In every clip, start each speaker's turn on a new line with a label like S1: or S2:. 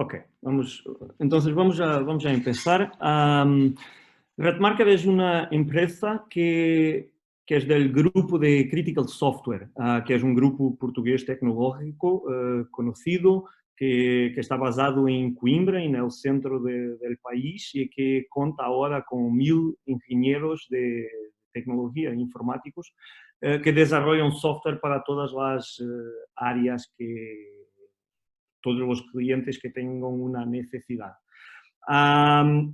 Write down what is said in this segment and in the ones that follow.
S1: Ok, entonces vamos a empezar. Redmarker es una empresa que es del grupo de Critical Software, que es un grupo portugués tecnológico conocido que está basado en Coimbra, en el centro del país, y que cuenta ahora con 1000 ingenieros de tecnología informáticos que desarrollan software para todas las áreas todos los clientes que tengan una necesidad.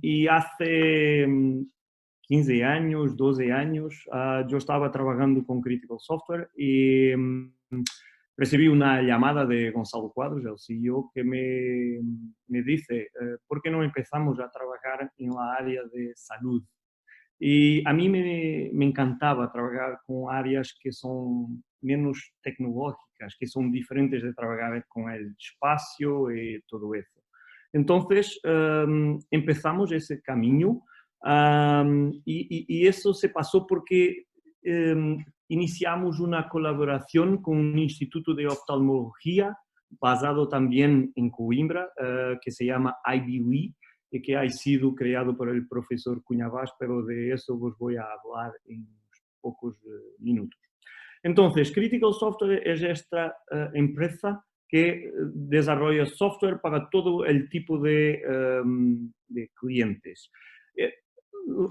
S1: Y hace 15 años, 12 años, yo estaba trabajando con Critical Software y recibí una llamada de Gonzalo Cuadros, el CEO, que me dice, ¿por qué no empezamos a trabajar en la área de salud? Y a mí me encantaba trabajar con áreas que son menos tecnológicas, que son diferentes de trabajar con el espacio y todo eso. Entonces, empezamos ese camino y eso se pasó porque iniciamos una colaboración con un instituto de oftalmología basado también en Coimbra, que se llama IBWE, y que ha sido creado por el profesor Cunhavas, pero de eso os voy a hablar en unos pocos minutos. Entonces, Critical Software es esta empresa que desarrolla software para todo el tipo de clientes.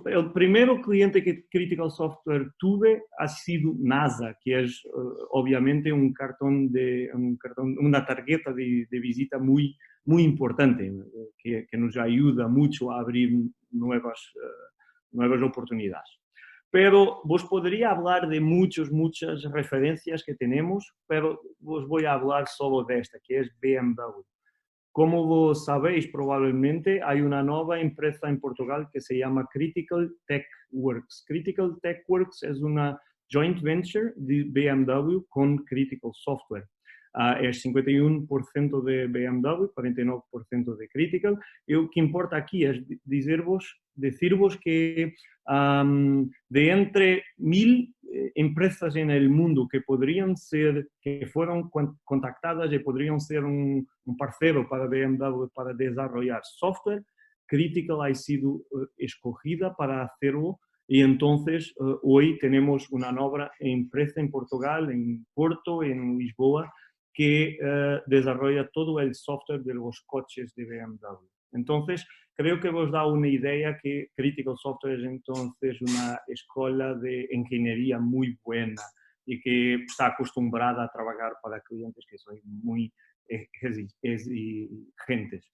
S1: El primer cliente que Critical Software tuve ha sido NASA, que es obviamente una tarjeta de visita muy importante, que nos ayuda mucho a abrir nuevas oportunidades. Pero vos podría hablar de muchas referencias que tenemos, pero os voy a hablar solo de esta, que es BMW. Como vos sabéis probablemente, hay una nueva empresa en Portugal que se llama Critical Tech Works. Critical Tech Works es una joint venture de BMW con Critical Software. Es 51% de BMW, 49% de Critical. Y lo que importa aquí es decirvos que de entre 1000 empresas en el mundo que fueron contactadas y podrían ser un parcero para BMW para desarrollar software, Critical ha sido escogida para hacerlo. Y entonces hoy tenemos una nueva empresa en Portugal, en Porto, en Lisboa, que desarrolla todo el software de los coches de BMW. Entonces, creo que vos da una idea que Critical Software es entonces una escuela de ingeniería muy buena y que está acostumbrada a trabajar para clientes que son muy exigentes.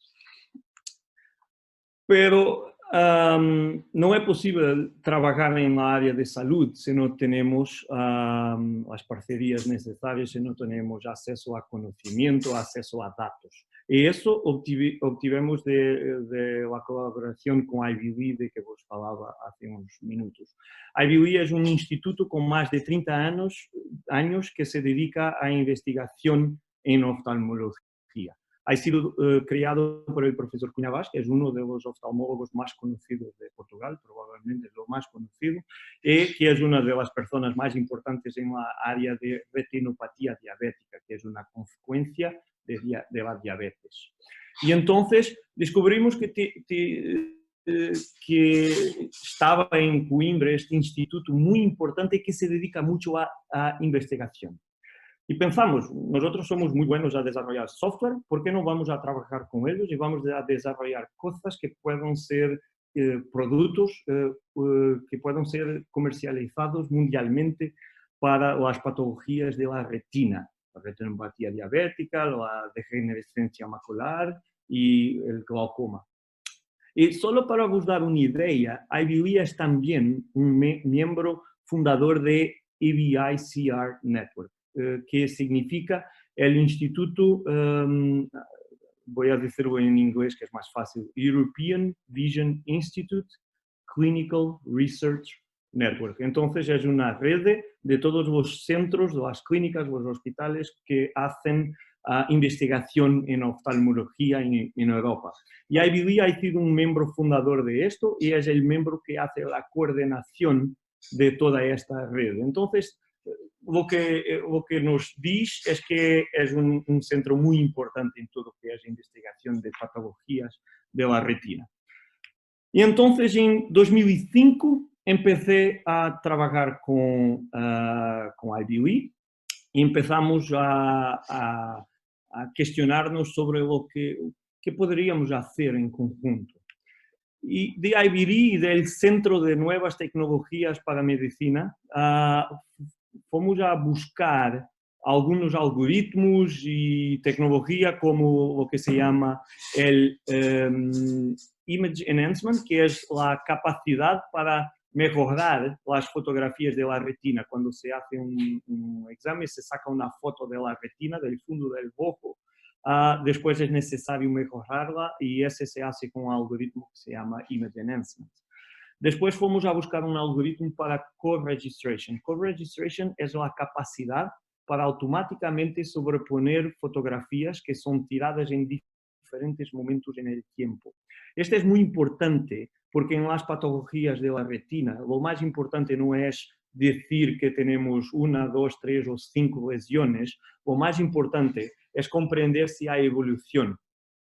S1: Pero no es posible trabajar en la área de salud si no tenemos las parcerías necesarias, si no tenemos acceso a conocimiento, acceso a datos. Y eso obtuvimos de la colaboración con IBWE, de que vos hablaba hace unos minutos. IBWE es un instituto con más de 30 años que se dedica a investigación en oftalmología. Ha sido creado por el profesor Cunhavas, que es uno de los oftalmólogos más conocidos de Portugal, probablemente lo más conocido, y que es una de las personas más importantes en la área de retinopatía diabética, que es una consecuencia de la diabetes. Y entonces descubrimos que estaba en Coimbra este instituto muy importante que se dedica mucho a investigación. Y pensamos, nosotros somos muy buenos a desarrollar software, ¿por qué no vamos a trabajar con ellos y vamos a desarrollar cosas que puedan ser productos que puedan ser comercializados mundialmente para las patologías de la retina, la retinopatía diabética, la degenerescencia macular y el glaucoma? Y solo para vos dar una idea, IBWE es también un miembro fundador de EVICR Network, que significa el Instituto, voy a decirlo en inglés que es más fácil, European Vision Institute Clinical Research Network. Entonces es una red de todos los centros, las clínicas, los hospitales que hacen investigación en oftalmología en Europa. Y IBWE ha sido un miembro fundador de esto y es el miembro que hace la coordinación de toda esta red. Entonces, lo que nos dice es que es un centro muy importante en todo lo que es investigación de patologías de la retina. Y entonces en 2005 empecé a trabajar con IBWE y empezamos a cuestionarnos sobre lo que podríamos hacer en conjunto. Y de IBD y del Centro de Nuevas Tecnologías para Medicina, fomos a buscar algunos algoritmos y tecnología como lo que se llama el Image Enhancement, que es la capacidad para mejorar las fotografías de la retina. Cuando se hace un examen, se saca una foto de la retina, del fondo del ojo. Después es necesario mejorarla y ese se hace con un algoritmo que se llama Image Enhancement. Después fuimos a buscar un algoritmo para co-registration. Co-registration es la capacidad para automáticamente sobreponer fotografías que son tiradas en diferentes momentos en el tiempo. Este es muy importante porque en las patologías de la retina lo más importante no es decir que tenemos 1, 2, 3 o 5 lesiones. Lo más importante es comprender si hay evolución,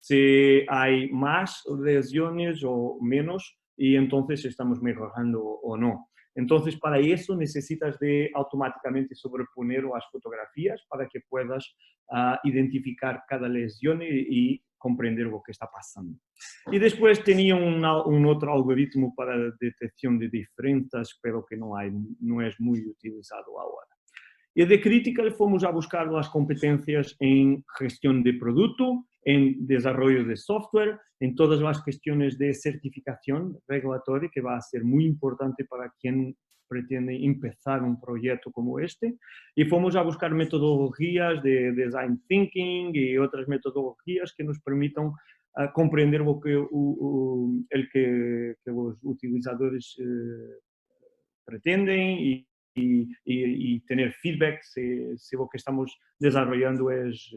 S1: si hay más lesiones o menos y entonces estamos mejorando o no. Entonces, para eso necesitas de automáticamente sobreponer las fotografías para que puedas identificar cada lesión y comprender lo que está pasando. Y después tenía un otro algoritmo para detección de diferencias, pero que no es muy utilizado ahora. Y de Critical fuimos a buscar las competencias en gestión de producto, en desarrollo de software, en todas las cuestiones de certificación regulatoria, que va a ser muy importante para quien pretende empezar un proyecto como este. Y fuimos a buscar metodologías de design thinking y otras metodologías que nos permitan comprender lo que, que los utilizadores pretenden y tener feedback si lo que estamos desarrollando es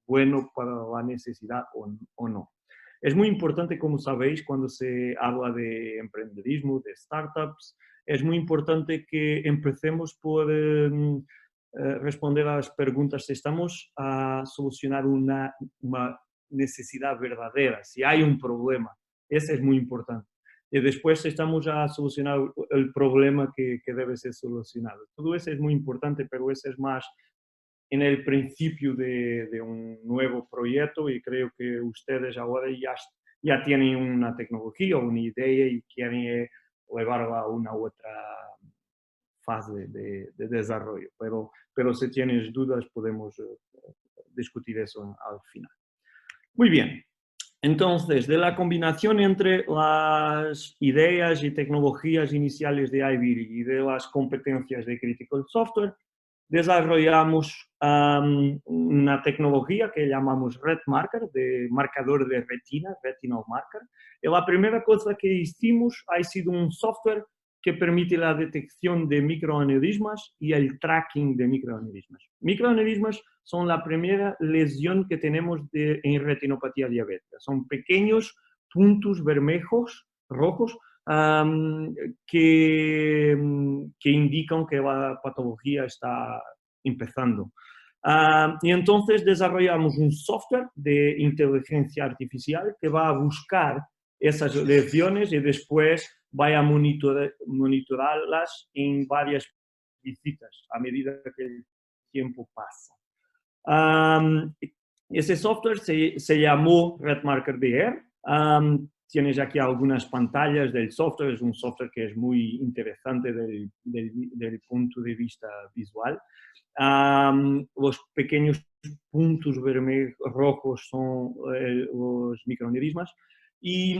S1: bueno para la necesidad o no. Es muy importante, como sabéis, cuando se habla de emprendedorismo, de startups, es muy importante que empecemos por responder a las preguntas si estamos a solucionar una necesidad verdadera, si hay un problema. Eso es muy importante. Y después estamos a solucionar el problema que debe ser solucionado. Todo eso es muy importante, pero eso es más en el principio de un nuevo proyecto y creo que ustedes ahora ya tienen una tecnología o una idea y quieren llevarla a una otra fase de desarrollo. Pero si tienes dudas podemos discutir eso al final. Muy bien. Entonces, de la combinación entre las ideas y tecnologías iniciales de IBD y de las competencias de Critical Software, desarrollamos una tecnología que llamamos Red Marker, de marcador de retina, Retinal Marker. Y la primera cosa que hicimos ha sido un software que permite la detección de microaneurismas y el tracking de microaneurismas. Microaneurismas son la primera lesión que tenemos en retinopatía diabética. Son pequeños puntos bermejos, rojos, que indican que la patología está empezando. Y entonces desarrollamos un software de inteligencia artificial que va a buscar esas lesiones y después va a monitorarlas en varias visitas a medida que el tiempo pasa. Ese software se llamó RedMarker VR. Tienes aquí algunas pantallas del software. Es un software que es muy interesante del punto de vista visual. Los pequeños puntos rojos son los microaneurismas. Y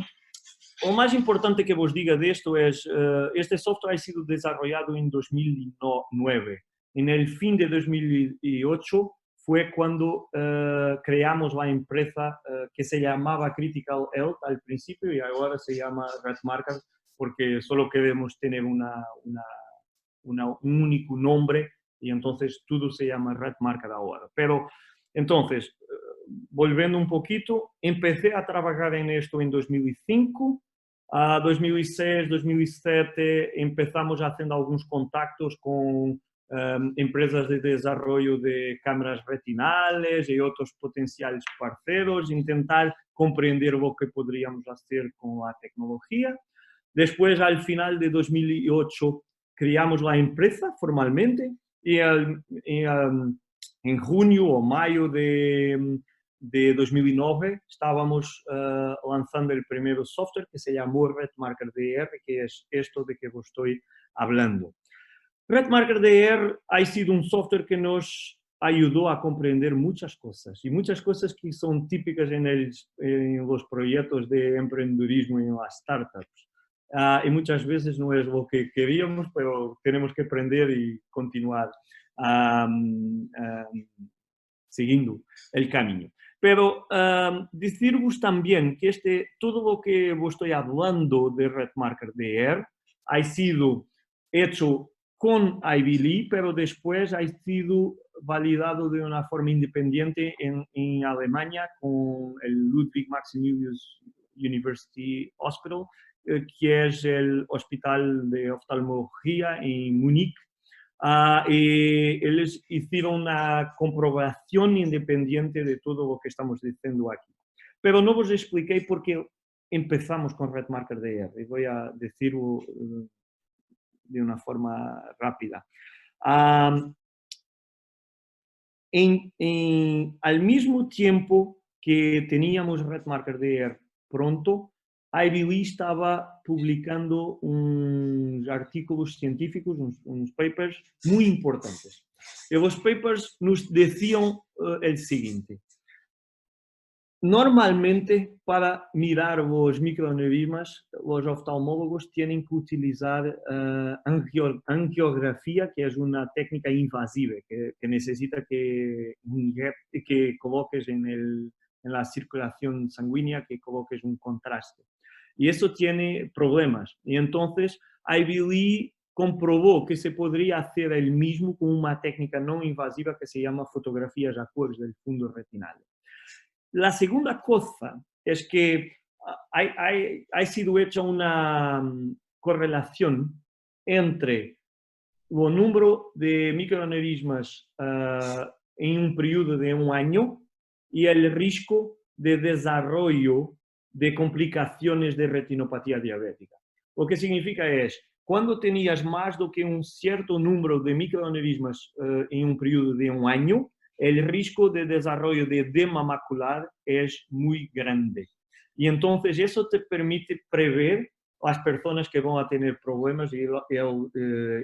S1: lo más importante que vos diga de esto es, este software ha sido desarrollado en 2009. En el fin de 2008 fue cuando creamos la empresa que se llamaba Critical Health al principio y ahora se llama RedMarker porque solo queremos tener un único nombre y entonces todo se llama RedMarker ahora. Pero entonces, volviendo un poquito, empecé a trabajar en esto en 2005. 2006, 2007 empezamos haciendo algunos contactos con empresas de desarrollo de cámaras retinales y otros potenciales parceros, intentar comprender lo que podríamos hacer con la tecnología. Después, al final de 2008, creamos la empresa formalmente y en junio o mayo de 2009 estábamos lanzando el primer software que se llamó RedMarker DR, que es esto de que os estoy hablando. RedMarker DR ha sido un software que nos ayudó a comprender muchas cosas y muchas cosas que son típicas en los proyectos de emprendedurismo y en las startups. Y muchas veces no es lo que queríamos, pero tenemos que aprender y continuar siguiendo el camino. Pero deciros también que todo lo que vos estoy hablando de RedMarker DR ha sido hecho con Ivy Lee, pero después ha sido validado de una forma independiente en Alemania con el Ludwig Maximilians University Hospital, que es el hospital de oftalmología en Múnich. Y ellos hicieron una comprobación independiente de todo lo que estamos diciendo aquí. Pero no os expliqué por qué empezamos con RedMarker DR. Y voy a decirlo de una forma rápida. Al mismo tiempo que teníamos RedMarker DR pronto, Ivy Lee estaba publicando unos artículos científicos, unos papers muy importantes. Y los papers nos decían el siguiente. Normalmente, para mirar los microaneurismas, los oftalmólogos tienen que utilizar angiografía, que es una técnica invasiva, que necesita que coloques en la circulación sanguínea, que coloques un contraste. Y eso tiene problemas. Y entonces, Ivy Lee comprobó que se podría hacer el mismo con una técnica no invasiva que se llama fotografías a colores del fondo retinal. La segunda cosa es que ha sido hecha una correlación entre el número de microaneurismas en un periodo de un año y el riesgo de desarrollo de complicaciones de retinopatía diabética. Lo que significa es, cuando tenías más de un cierto número de microaneurismas en un periodo de un año, el riesgo de desarrollo de edema macular es muy grande. Y entonces eso te permite prever las personas que van a tener problemas y el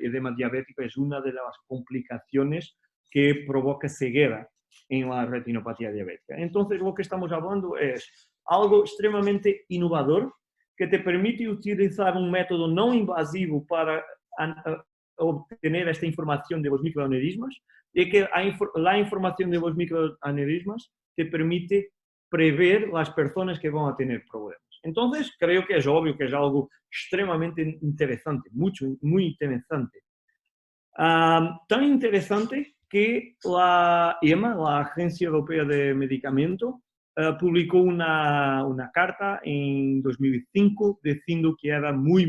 S1: edema diabético es una de las complicaciones que provoca ceguera en la retinopatía diabética. Entonces lo que estamos hablando es algo extremadamente innovador que te permite utilizar un método no invasivo para obtener esta información de los microaneurismas y que la información de los microaneurismas te permite prever las personas que van a tener problemas. Entonces, creo que es obvio que es algo extremadamente interesante, muy interesante. Tan interesante que la EMA, la Agencia Europea de Medicamentos, publicó una carta en 2005 diciendo que era muy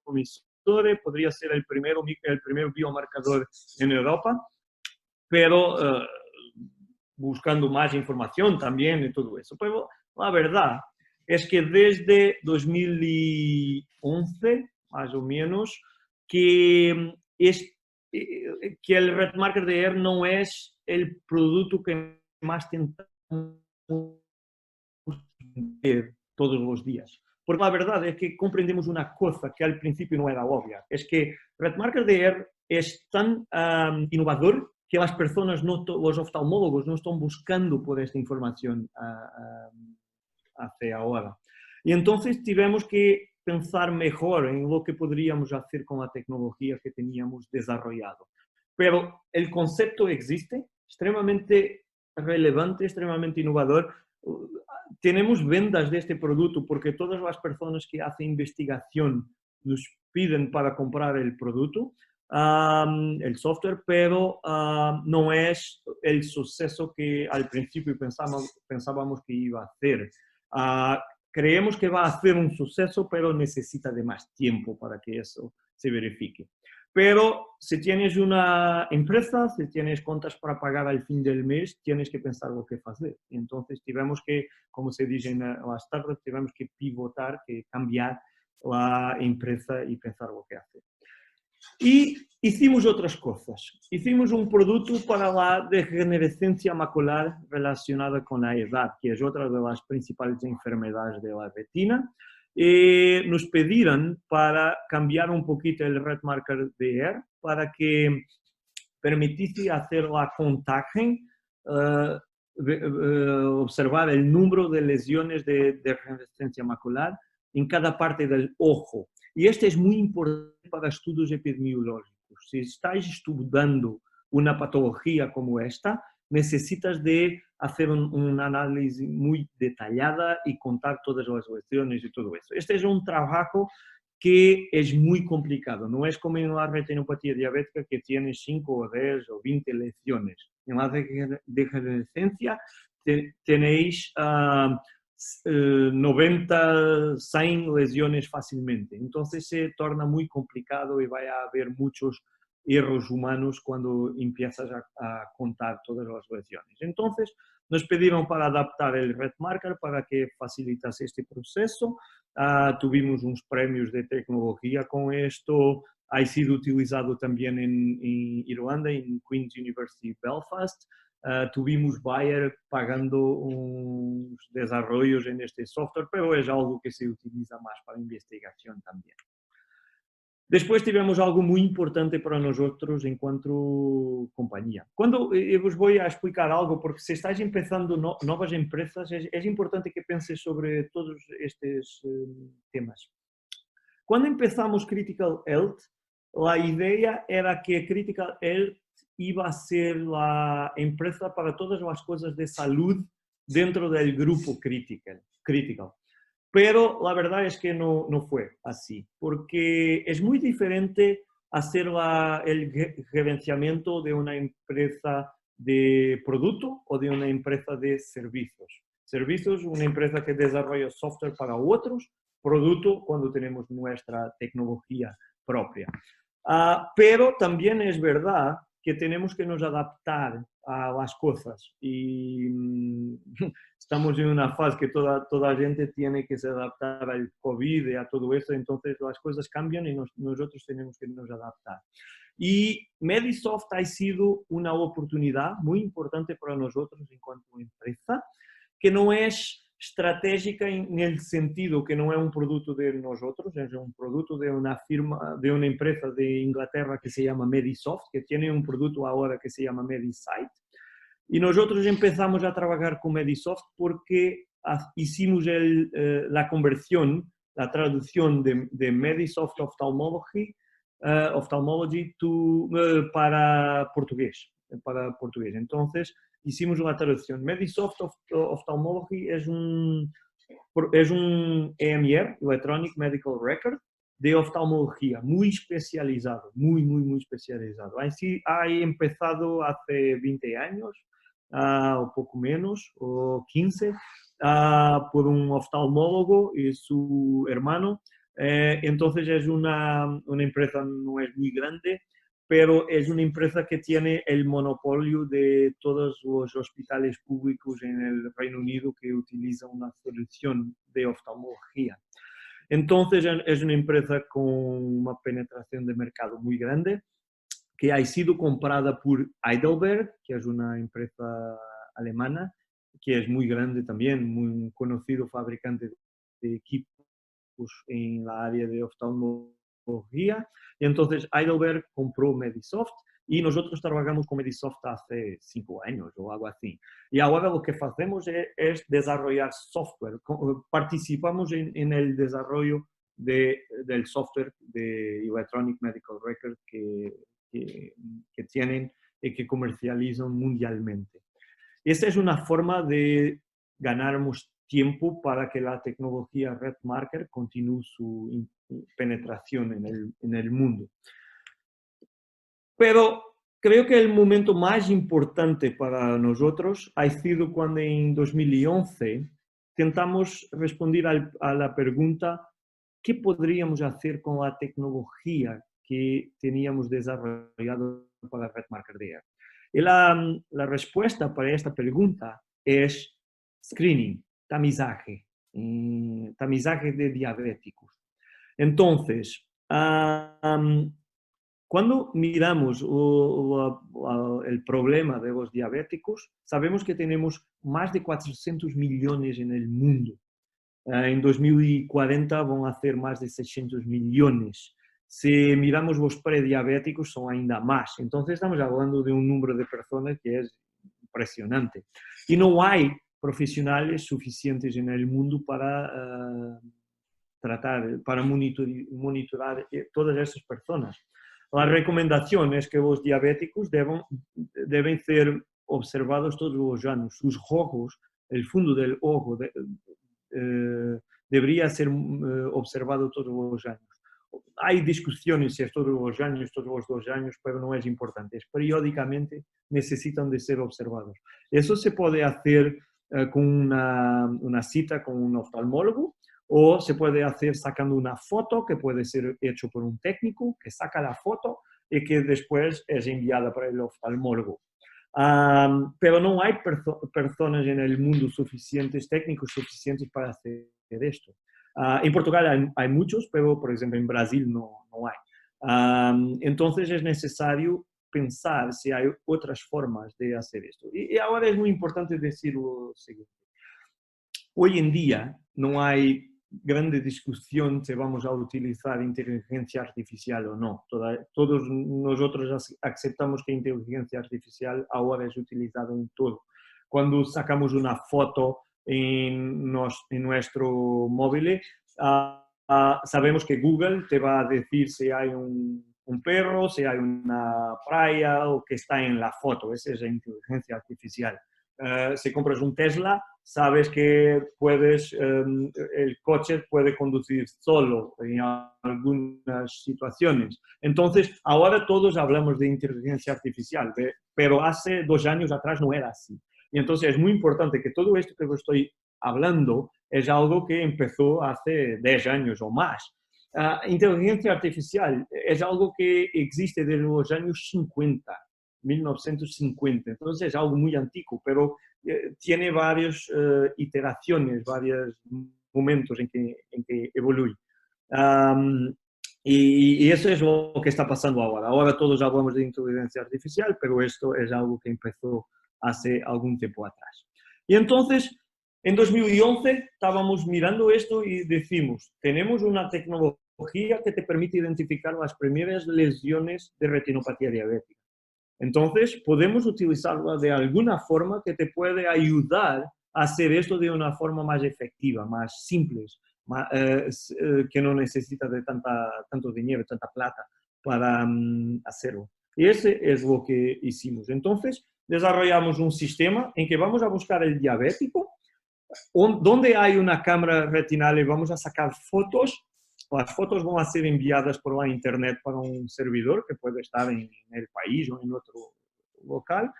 S1: promisorio, podría ser el primer biomarcador en Europa, pero buscando más información también y todo eso. Pero la verdad es que desde 2011, más o menos, que el RedMarker DR no es el producto que más tentamos ver todos los días. Porque la verdad es que comprendemos una cosa que al principio no era obvia, es que RedMarker DR es tan innovador que las personas, los oftalmólogos, no están buscando por esta información hacia ahora. Y entonces tuvimos que pensar mejor en lo que podríamos hacer con la tecnología que teníamos desarrollado. Pero el concepto existe, extremadamente relevante, extremadamente innovador. Tenemos ventas de este producto porque todas las personas que hacen investigación nos piden para comprar el producto, el software, pero no es el suceso que al principio pensábamos que iba a hacer. Creemos que va a ser un suceso, pero necesita de más tiempo para que eso se verifique. Pero si tienes una empresa, si tienes cuentas para pagar al fin del mes, tienes que pensar lo que hacer. Entonces, tivemos que, como se dice en las startups, tivemos que pivotar, que cambiar la empresa y pensar lo que hacer. Y hicimos otras cosas. Hicimos un producto para la degenerescencia macular relacionada con la edad, que es otra de las principales enfermedades de la retina. Nos pidieron para cambiar un poquito el red marker de ER para que permitiese hacer la contaje, observar el número de lesiones de degenerescencia macular en cada parte del ojo. Y este es muy importante para estudios epidemiológicos. Si estáis estudiando una patología como esta, necesitas de hacer un análisis muy detallada y contar todas las lesiones y todo eso. Este es un trabajo que es muy complicado. No es como en la retinopatía diabética que tiene 5 o 10 o 20 lesiones. En la degenerescencia tenéis 90, 100 lesiones fácilmente. Entonces se torna muy complicado y va a haber muchos errores humanos cuando empiezas a contar todas las lesiones. Entonces nos pidieron para adaptar el red marker para que facilitase este proceso. Tuvimos unos premios de tecnología con esto. Ha sido utilizado también en Irlanda, en Queen's University Belfast. Tuvimos Bayer pagando unos desarrollos en este software, pero es algo que se utiliza más para investigación también. Después tivemos algo muy importante para nosotros en cuanto compañía. Cuando os voy a explicar algo, porque si estáis empezando nuevas empresas, es importante que penséis sobre todos estos temas. Cuando empezamos Critical Health, la idea era que Critical Health iba a ser la empresa para todas las cosas de salud dentro del grupo Critical. Pero la verdad es que no fue así, porque es muy diferente hacer el gerenciamiento de una empresa de producto o de una empresa de servicios. Servicios, una empresa que desarrolla software para otros, producto cuando tenemos nuestra tecnología propia. Pero también es verdad que tenemos que nos adaptar a las cosas y estamos en una fase que toda la gente tiene que se adaptar al COVID y a todo eso, entonces las cosas cambian y nosotros tenemos que nos adaptar. Y Medisoft ha sido una oportunidad muy importante para nosotros en cuanto a empresa, que no es estratégica en el sentido que no es un producto de nosotros, es un producto de una firma, de una empresa de Inglaterra que se llama Medisoft, que tiene un producto ahora que se llama Medisight. Y nosotros empezamos a trabajar con Medisoft porque hicimos la conversión, la traducción de Medisoft Ophthalmology para portugués. Entonces, hicimos la traducción. Medisoft Ophthalmology es un EMR, Electronic Medical Record, de oftalmología, muy especializado, muy especializado. Ha empezado hace 20 años, o poco menos, o 15, por un oftalmólogo y su hermano. Entonces es una empresa, no es muy grande, pero es una empresa que tiene el monopolio de todos los hospitales públicos en el Reino Unido que utilizan una solución de oftalmología. Entonces es una empresa con una penetración de mercado muy grande, que ha sido comprada por Heidelberg, que es una empresa alemana, que es muy grande también, muy conocido fabricante de equipos en la área de oftalmología. Y entonces Heidelberg compró Medisoft y nosotros trabajamos con Medisoft hace 5 años o algo así. Y ahora lo que hacemos es desarrollar software. Participamos en el desarrollo del software de Electronic Medical Record que tienen y que comercializan mundialmente. Esta es una forma de ganarmos tiempo para que la tecnología Red Marker continúe su penetración en el mundo. Pero creo que el momento más importante para nosotros ha sido cuando en 2011 intentamos responder a la pregunta ¿qué podríamos hacer con la tecnología que teníamos desarrollado para Redmarker DR. Y la respuesta para esta pregunta es screening, tamizaje, tamizaje de diabéticos. Entonces, cuando miramos el problema de los diabéticos, sabemos que tenemos más de 400 millones en el mundo. En 2040 van a ser más de 600 millones. Si miramos los prediabéticos, son ainda más. Entonces, estamos hablando de un número de personas que es impresionante. Y no hay profesionales suficientes en el mundo para para monitorar todas esas personas. La recomendación es que los diabéticos deben ser observados todos los años. Sus ojos, el fondo del ojo, debería ser observado todos los años. Hay discusiones si es todos los años, todos los 2 años, pero no es importante. Es periódicamente necesitan de ser observados. Eso se puede hacer con una cita con un oftalmólogo, o se puede hacer sacando una foto que puede ser hecho por un técnico que saca la foto y que después es enviada para el oftalmólogo. Pero no hay personas en el mundo suficientes, técnicos suficientes para hacer esto. En Portugal hay muchos, pero por ejemplo en Brasil no hay. Entonces es necesario pensar si hay otras formas de hacer esto. Y ahora es muy importante decir lo siguiente. Hoy en día no hay grande discusión si vamos a utilizar inteligencia artificial o no. Todos nosotros aceptamos que inteligencia artificial ahora es utilizada en todo. Cuando sacamos una foto en nuestro móvil, sabemos que Google te va a decir si hay un perro, si hay una playa o que está en la foto. Esa es la inteligencia artificial. Si compras un Tesla, sabes que el coche puede conducir solo en algunas situaciones. Entonces, ahora todos hablamos de inteligencia artificial, pero hace 2 años atrás no era así. Y entonces es muy importante que todo esto que estoy hablando es algo que empezó hace 10 años o más. Inteligencia artificial es algo que existe desde los años 50. 1950, entonces es algo muy antiguo, pero tiene varias iteraciones, varios momentos en que evoluye. Y eso es lo que está pasando ahora. Ahora todos hablamos de inteligencia artificial, pero esto es algo que empezó hace algún tiempo atrás. Y entonces, en 2011 estábamos mirando esto y decimos, tenemos una tecnología que te permite identificar las primeras lesiones de retinopatía diabética. Entonces, podemos utilizarla de alguna forma que te puede ayudar a hacer esto de una forma más efectiva, más simple, que no necesita de tanto dinero, tanta plata para hacerlo. Y ese es lo que hicimos. Entonces, desarrollamos un sistema en que vamos a buscar el diabético, donde hay una cámara retinal y vamos a sacar fotos. Las fotos van a ser enviadas por la internet para un servidor que puede estar en el país o en otro local.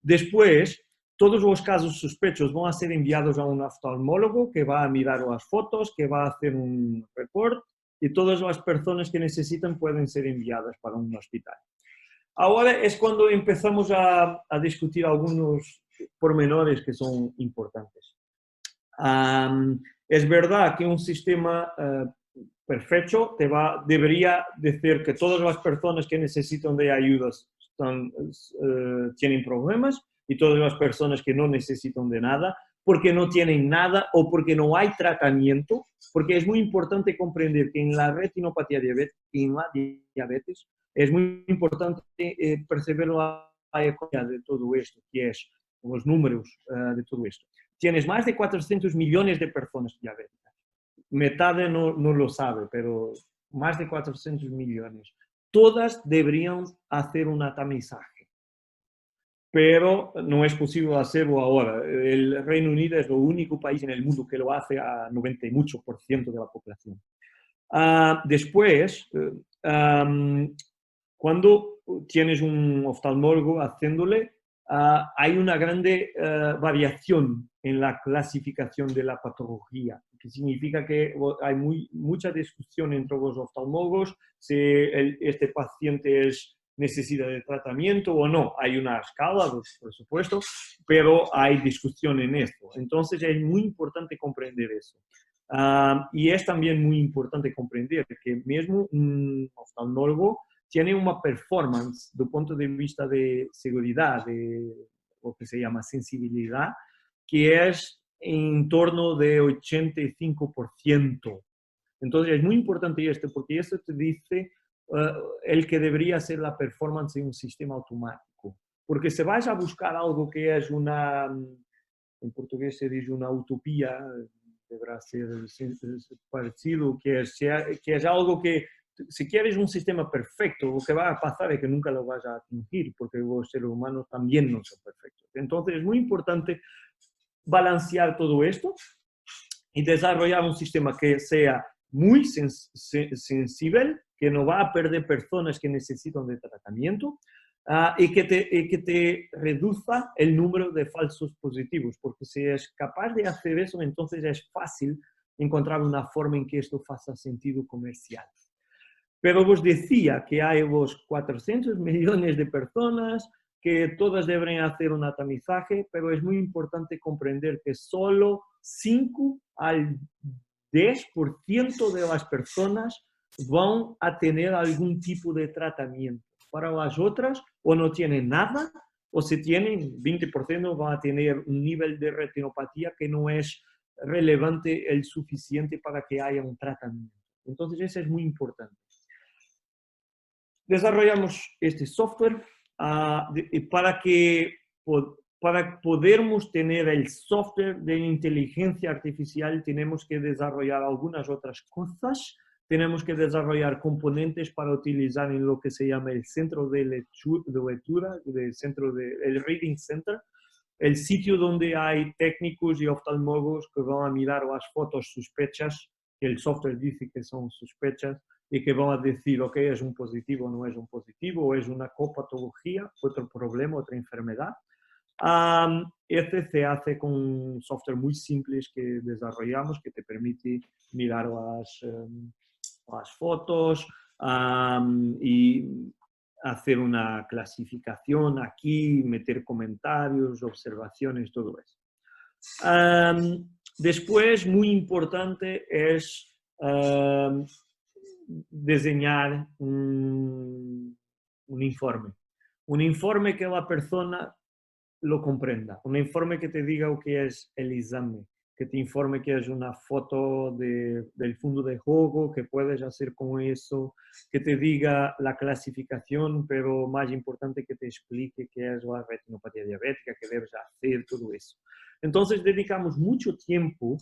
S1: Después, todos los casos sospechosos van a ser enviados a un oftalmólogo que va a mirar las fotos, que va a hacer un report, y todas las personas que necesitan pueden ser enviadas para un hospital. Ahora es cuando empezamos a discutir algunos pormenores que son importantes. Es verdad que un sistema perfecto debería decir que todas las personas que necesitan de ayuda tienen problemas y todas las personas que no necesitan de nada porque no tienen nada o porque no hay tratamiento, porque es muy importante comprender que en la retinopatía diabetes es muy importante percibir la economía de todo esto, que es los números de todo esto. Tienes más de 400 millones de personas diabéticas. Mitad no lo sabe, pero más de 400 millones. Todas deberían hacer un tamizaje, pero no es posible hacerlo ahora. El Reino Unido es el único país en el mundo que lo hace a 90 y mucho por ciento de la población. Después, cuando tienes un oftalmólogo haciéndole, hay una grande variación en la clasificación de la patología. que significa que hay mucha discusión entre los oftalmólogos si este paciente necesita de tratamiento o no. Hay una escala, por supuesto, pero hay discusión en esto. Entonces es muy importante comprender eso. Y es también muy importante comprender que mismo un oftalmólogo tiene una performance del punto de vista de seguridad, de lo que se llama sensibilidad, que es en torno de 85%. Entonces es muy importante esto porque esto te dice el que debería ser la performance en un sistema automático. Porque si vas a buscar algo que es una, en portugués se dice una utopía, deberá ser parecido, que es algo que, si quieres un sistema perfecto, lo que va a pasar es que nunca lo vas a atingir, porque los seres humanos también no son perfectos. Entonces es muy importante balancear todo esto y desarrollar un sistema que sea muy sensible, que no va a perder personas que necesitan de tratamiento, y que te reduzca el número de falsos positivos, porque si es capaz de hacer eso, entonces es fácil encontrar una forma en que esto faça sentido comercial. Pero vos decía que hay los 400 millones de personas que todas deberían hacer un tamizaje, pero es muy importante comprender que solo 5 al 10% de las personas van a tener algún tipo de tratamiento. Para las otras, o no tienen nada, o si tienen 20% van a tener un nivel de retinopatía que no es relevante el suficiente para que haya un tratamiento. Entonces, eso es muy importante. Desarrollamos este software para podermos tener el software de inteligencia artificial, tenemos que desarrollar algunas otras cosas. Tenemos que desarrollar componentes para utilizar en lo que se llama el centro de lectura, el Reading Center, el sitio donde hay técnicos y oftalmólogos que van a mirar las fotos sospechas, que el software dice que son sospechas, y que van a decir, ok, es un positivo o no es un positivo, o es una copatología, otro problema, otra enfermedad. Este se hace con un software muy simple que desarrollamos, que te permite mirar las fotos y hacer una clasificación aquí, meter comentarios, observaciones, todo eso. Después, muy importante es diseñar un informe. Un informe que la persona lo comprenda. Un informe que te diga lo que es el examen, que te informe que es una foto del fondo de juego, que puedes hacer con eso, que te diga la clasificación, pero más importante que te explique qué es la retinopatía diabética, qué debes hacer, todo eso. Entonces dedicamos mucho tiempo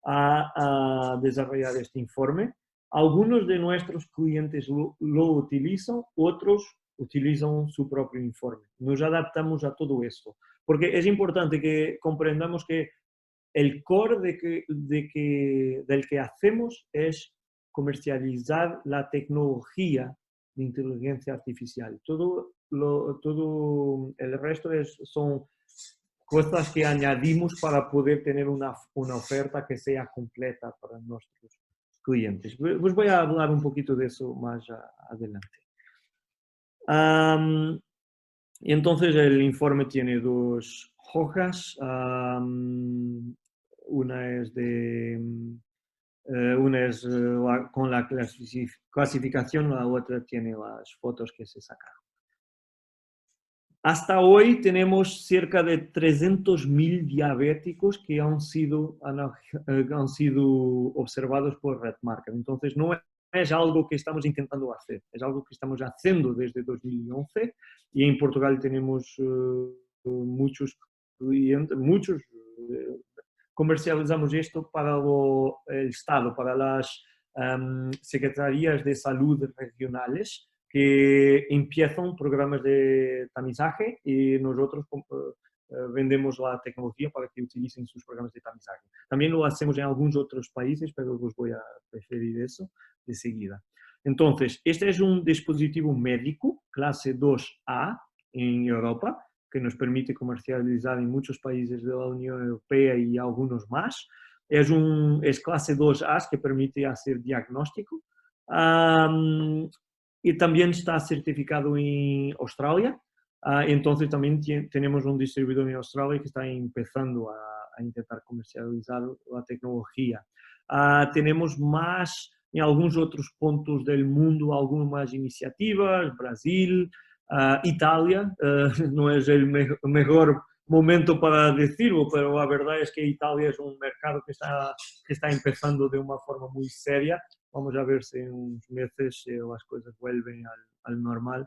S1: a desarrollar este informe. Algunos de nuestros clientes lo utilizan, otros utilizan su propio informe. Nos adaptamos a todo esto, porque es importante que comprendamos que el core del que hacemos es comercializar la tecnología de inteligencia artificial. Todo el resto son cosas que añadimos para poder tener una oferta que sea completa para nuestros clientes. Os voy a hablar un poquito de eso más adelante. Y entonces el informe tiene dos hojas. Una es con la clasificación, la otra tiene las fotos que se sacaron. Hasta hoy tenemos cerca de 300.000 diabéticos que han sido observados por RedMarker. Entonces no es algo que estamos intentando hacer, es algo que estamos haciendo desde 2011 y en Portugal tenemos muchos clientes, comercializamos esto para el Estado, para las secretarías de salud regionales que empiezan programas de tamizaje y nosotros vendemos la tecnología para que utilicen sus programas de tamizaje. También lo hacemos en algunos otros países, pero os voy a referir eso de seguida. Entonces, este es un dispositivo médico clase 2A en Europa, que nos permite comercializar en muchos países de la Unión Europea y algunos más. es clase 2A que permite hacer diagnóstico. Y también está certificado en Australia. Entonces también tenemos un distribuidor en Australia que está empezando a intentar comercializar la tecnología. Tenemos más en algunos otros puntos del mundo, algunas más iniciativas, Brasil, Italia, no es el mejor momento para decirlo, pero la verdad es que Italia es un mercado que está empezando de una forma muy seria. Vamos a ver si en unos meses las cosas vuelven al normal.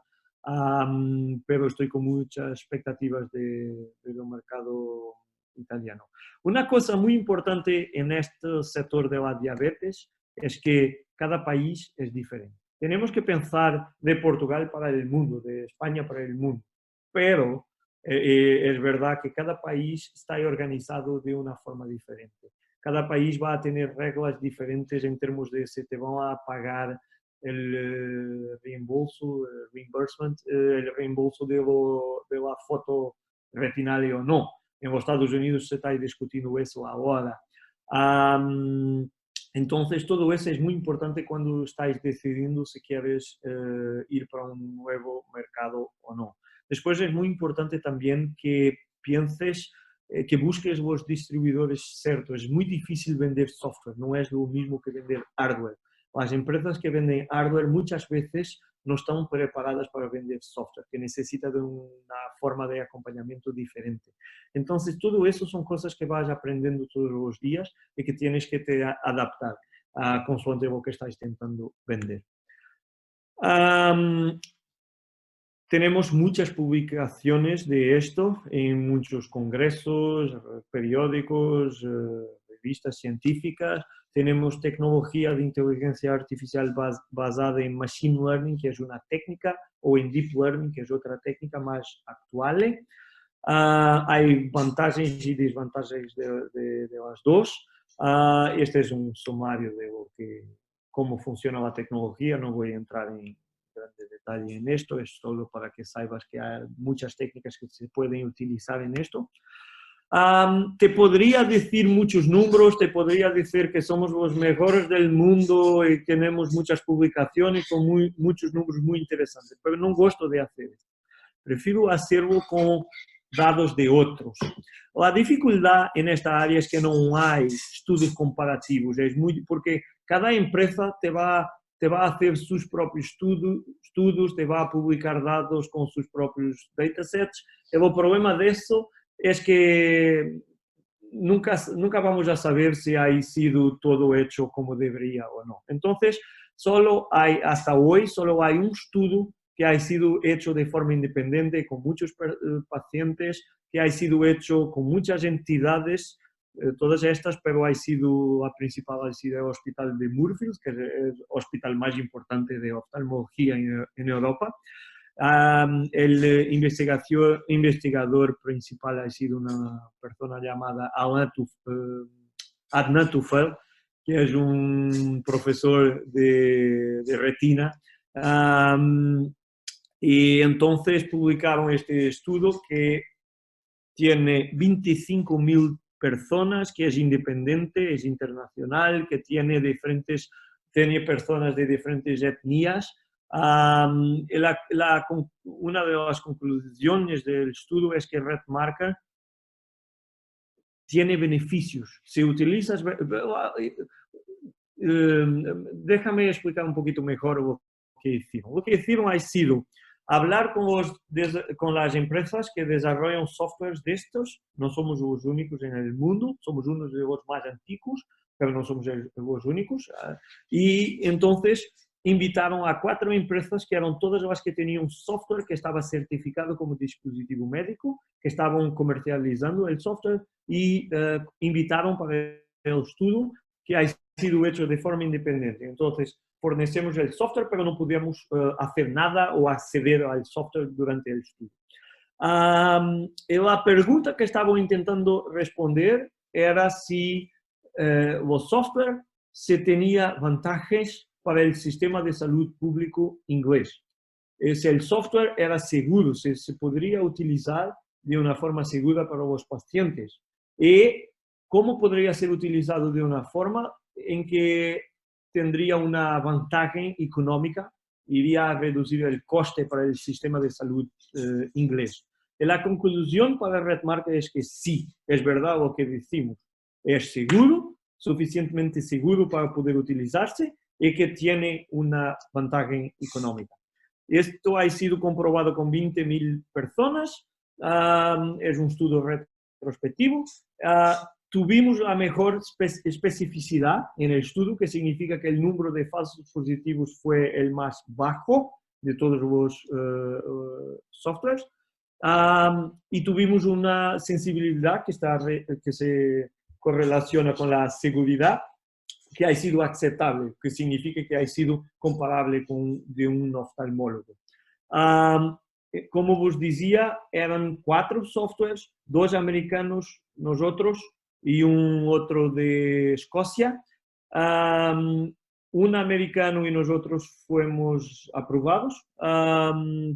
S1: Pero estoy con muchas expectativas del mercado italiano. Una cosa muy importante en este sector de la diabetes es que cada país es diferente. Tenemos que pensar de Portugal para el mundo, de España para el mundo, pero es verdad que cada país está organizado de una forma diferente. Cada país va a tener reglas diferentes en términos de si te van a pagar el reembolso, el reembolso de la foto retinal o no. En los Estados Unidos se está discutiendo eso ahora. Entonces, todo eso es muy importante cuando estáis decidiendo si quieres ir para un nuevo mercado o no. Después es muy importante también que pienses, que busques los distribuidores ciertos. Es muy difícil vender software, no es lo mismo que vender hardware. Las empresas que venden hardware muchas veces no están preparadas para vender software, que necesita de una forma de acompañamiento diferente. Entonces, todo eso son cosas que vas aprendiendo todos los días y que tienes que te adaptar consoante lo que estás intentando vender. Tenemos muchas publicaciones de esto en muchos congresos, periódicos, revistas científicas. Tenemos tecnología de inteligencia artificial basada en Machine Learning, que es una técnica, o en Deep Learning, que es otra técnica más actual. Hay ventajas y desventajas de las dos. Este es un sumario de cómo funciona la tecnología. No voy a entrar en grande detalle en esto, es solo para que sepas que hay muchas técnicas que se pueden utilizar en esto. Te podría decir muchos números, te podría decir que somos los mejores del mundo y tenemos muchas publicaciones con muchos números muy interesantes, pero no gosto de hacer esto. Prefiero hacerlo con datos de otros. La dificultad en esta área es que no hay estudios comparativos, porque cada empresa te va a hacer sus propios estudios, te va a publicar datos con sus propios datasets. El problema de eso es que nunca vamos a saber si ha sido todo hecho como debería o no. Entonces, hasta hoy, solo hay un estudio que ha sido hecho de forma independiente con muchos pacientes, que ha sido hecho con muchas entidades, todas estas, pero la principal ha sido el Hospital de Moorfields, que es el hospital más importante de oftalmología en Europa. El investigador principal ha sido una persona llamada Adnan Tufel, que es un profesor de retina. Y entonces publicaron este estudio que tiene 25.000 personas, que es independiente, es internacional, que tiene personas de diferentes etnias. Una de las conclusiones del estudio es que RedMarker tiene beneficios. Si utilizas... déjame explicar un poquito mejor lo que hicieron. Lo que hicieron ha sido hablar con las empresas que desarrollan softwares de estos. No somos los únicos en el mundo, somos uno de los más antiguos, pero no somos los únicos. Y entonces invitaron a 4 empresas que eran todas las que tenían software que estaba certificado como dispositivo médico, que estaban comercializando el software y invitaron para el estudio que ha sido hecho de forma independiente. Entonces, fornecemos el software, pero no podíamos hacer nada o acceder al software durante el estudio. La pregunta que estaba intentando responder era si los software se tenía ventajas para el sistema de salud público inglés. Si el software era seguro, si se podría utilizar de una forma segura para los pacientes. Y cómo podría ser utilizado de una forma en que tendría una ventaja económica, iría a reducir el coste para el sistema de salud inglés. Y la conclusión para RedMarket es que sí, es verdad lo que decimos. Es seguro, suficientemente seguro para poder utilizarse y que tiene una ventaja económica. Esto ha sido comprobado con 20.000 personas, es un estudio retrospectivo. Tuvimos la mejor especificidad en el estudio, que significa que el número de falsos positivos fue el más bajo de todos los softwares. Y tuvimos una sensibilidad que se correlaciona con la seguridad, que ha sido aceptable, que significa que ha sido comparable con de un oftalmólogo. Como vos decía, eran 4 softwares, 2 americanos, nosotros, y un otro de Escocia. Un americano y nosotros fuimos aprobados,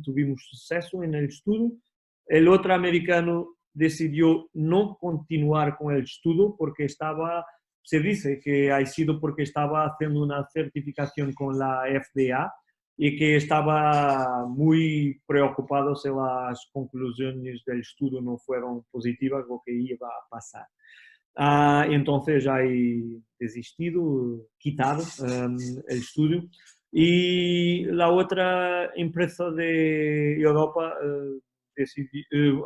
S1: tuvimos suceso en el estudio. El otro americano decidió no continuar con el estudio porque se dice que ha sido porque estaba haciendo una certificación con la FDA y que estaba muy preocupado si las conclusiones del estudio no fueron positivas, lo que iba a pasar. Entonces ha desistido, quitado el estudio. Y la otra empresa de Europa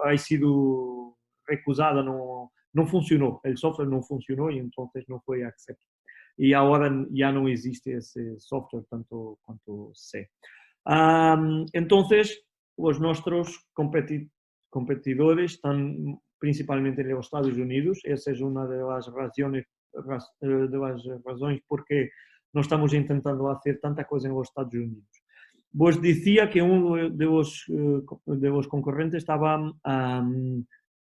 S1: ha sido recusada, no funcionó, el software no funcionó y entonces no fue aceptado. Y ahora ya no existe ese software tanto cuanto sé. Entonces, los nuestros competidores están principalmente en los Estados Unidos. Esa es una de las razones por qué no estamos intentando hacer tanta cosa en los Estados Unidos. Vos decía que uno de los concurrentes estaba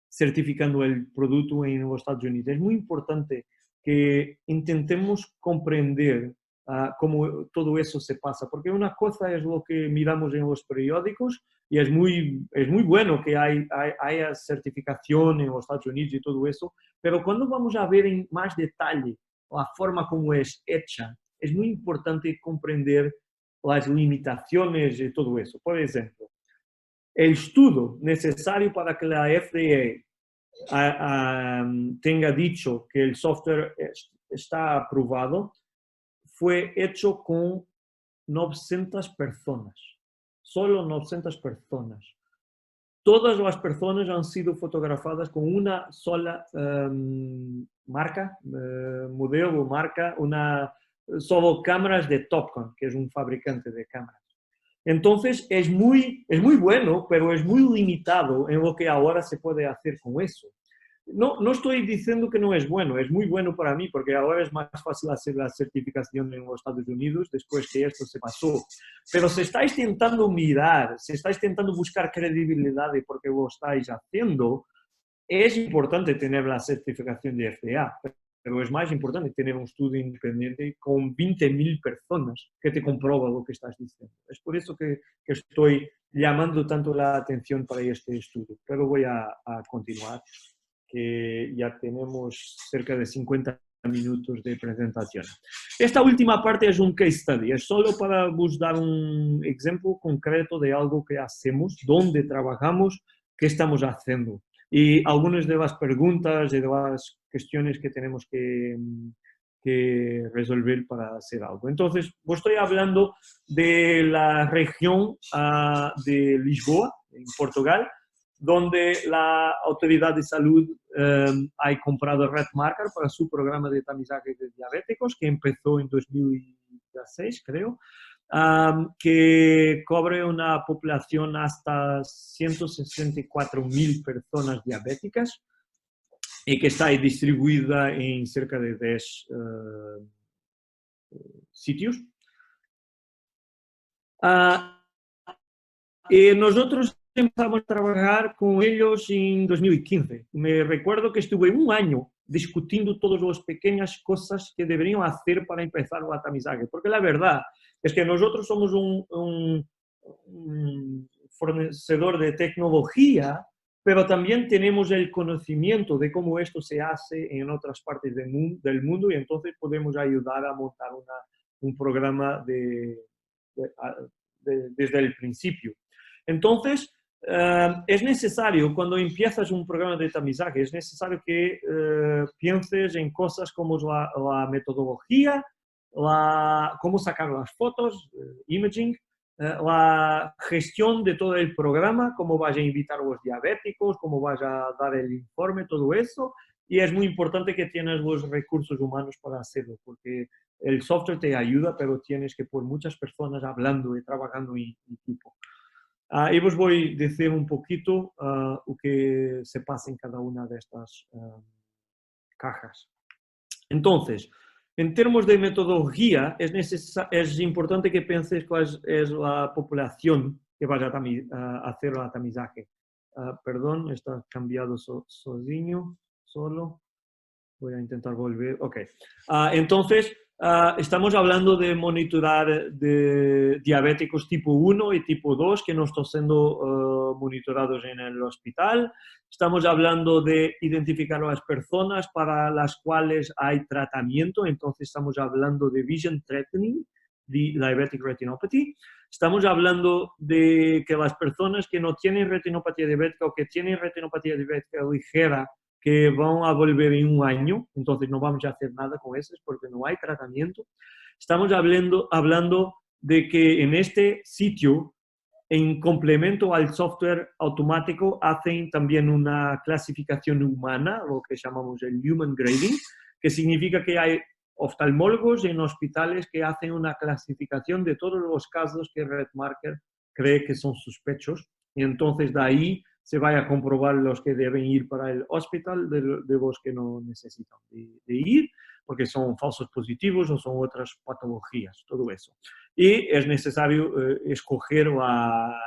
S1: certificando el producto en los Estados Unidos. Es muy importante que intentemos comprender cómo todo eso se pasa, porque una cosa es lo que miramos en los periódicos y es muy bueno que haya certificación en los Estados Unidos y todo eso, pero cuando vamos a ver en más detalle la forma como es hecha, es muy importante comprender las limitaciones de todo eso. Por ejemplo, el estudio necesario para que la FDA tenga dicho que el software está aprobado fue hecho con 900 personas, solo 900 personas. Todas las personas han sido fotografadas con una sola modelo, solo cámaras de Topcon, que es un fabricante de cámaras. Entonces es muy bueno, pero es muy limitado en lo que ahora se puede hacer con eso. No estoy diciendo que no es bueno, es muy bueno para mí, porque ahora es más fácil hacer la certificación en los Estados Unidos después que esto se pasó. Pero si estáis intentando mirar, si estáis intentando buscar credibilidad de por qué lo estáis haciendo, es importante tener la certificación de FDA, pero es más importante tener un estudio independiente con 20.000 personas que te comprueba lo que estás diciendo. Es por eso que estoy llamando tanto la atención para este estudio. Pero voy a continuar, que ya tenemos cerca de 50 minutos de presentación. Esta última parte es un case study, es solo para vos dar un ejemplo concreto de algo que hacemos, dónde trabajamos, qué estamos haciendo. Y algunas de las preguntas y de las cuestiones que tenemos que resolver para hacer algo. Entonces, os estoy hablando de la región de Lisboa, en Portugal, donde la Autoridad de Salud ha comprado RedMarker para su programa de tamizaje de diabéticos, que empezó en 2016, creo, que cubre una población hasta 164.000 personas diabéticas y que está distribuida en cerca de 10 sitios. Y nosotros empezamos a trabajar con ellos en 2015. Me recuerdo que estuve un año discutiendo todas las pequeñas cosas que deberían hacer para empezar el tamizaje, porque la verdad es que nosotros somos un fornecedor de tecnología, pero también tenemos el conocimiento de cómo esto se hace en otras partes del mundo y entonces podemos ayudar a montar un programa desde el principio. Entonces, es necesario, cuando empiezas un programa de tamizaje, es necesario que pienses en cosas como la metodología, cómo sacar las fotos, imaging, la gestión de todo el programa, cómo vas a invitar a los diabéticos, cómo vas a dar el informe, todo eso. Y es muy importante que tienes los recursos humanos para hacerlo, porque el software te ayuda, pero tienes que poner muchas personas hablando y trabajando en equipo. Y os voy a decir un poquito lo que se pasa en cada una de estas cajas. Entonces, en términos de metodología, es importante que penses cuál es la población que vas a hacer el tamizaje. Perdón, está cambiado solo. Voy a intentar volver. Ok. Entonces, estamos hablando de monitorar de diabéticos tipo 1 y tipo 2 que no están siendo monitorados en el hospital. Estamos hablando de identificar a las personas para las cuales hay tratamiento. Entonces, estamos hablando de vision threatening, diabetic retinopathy. Estamos hablando de que las personas que no tienen retinopatía diabética o que tienen retinopatía diabética ligera, que van a volver en un año, entonces no vamos a hacer nada con esas porque no hay tratamiento. Estamos hablando de que en este sitio, en complemento al software automático, hacen también una clasificación humana, lo que llamamos el human grading, que significa que hay oftalmólogos en hospitales que hacen una clasificación de todos los casos que RedMarker cree que son sospechosos, y entonces de ahí se vaya a comprobar los que deben ir para el hospital de los que no necesitan de ir, porque son falsos positivos o son otras patologías, todo eso. Y es necesario escoger la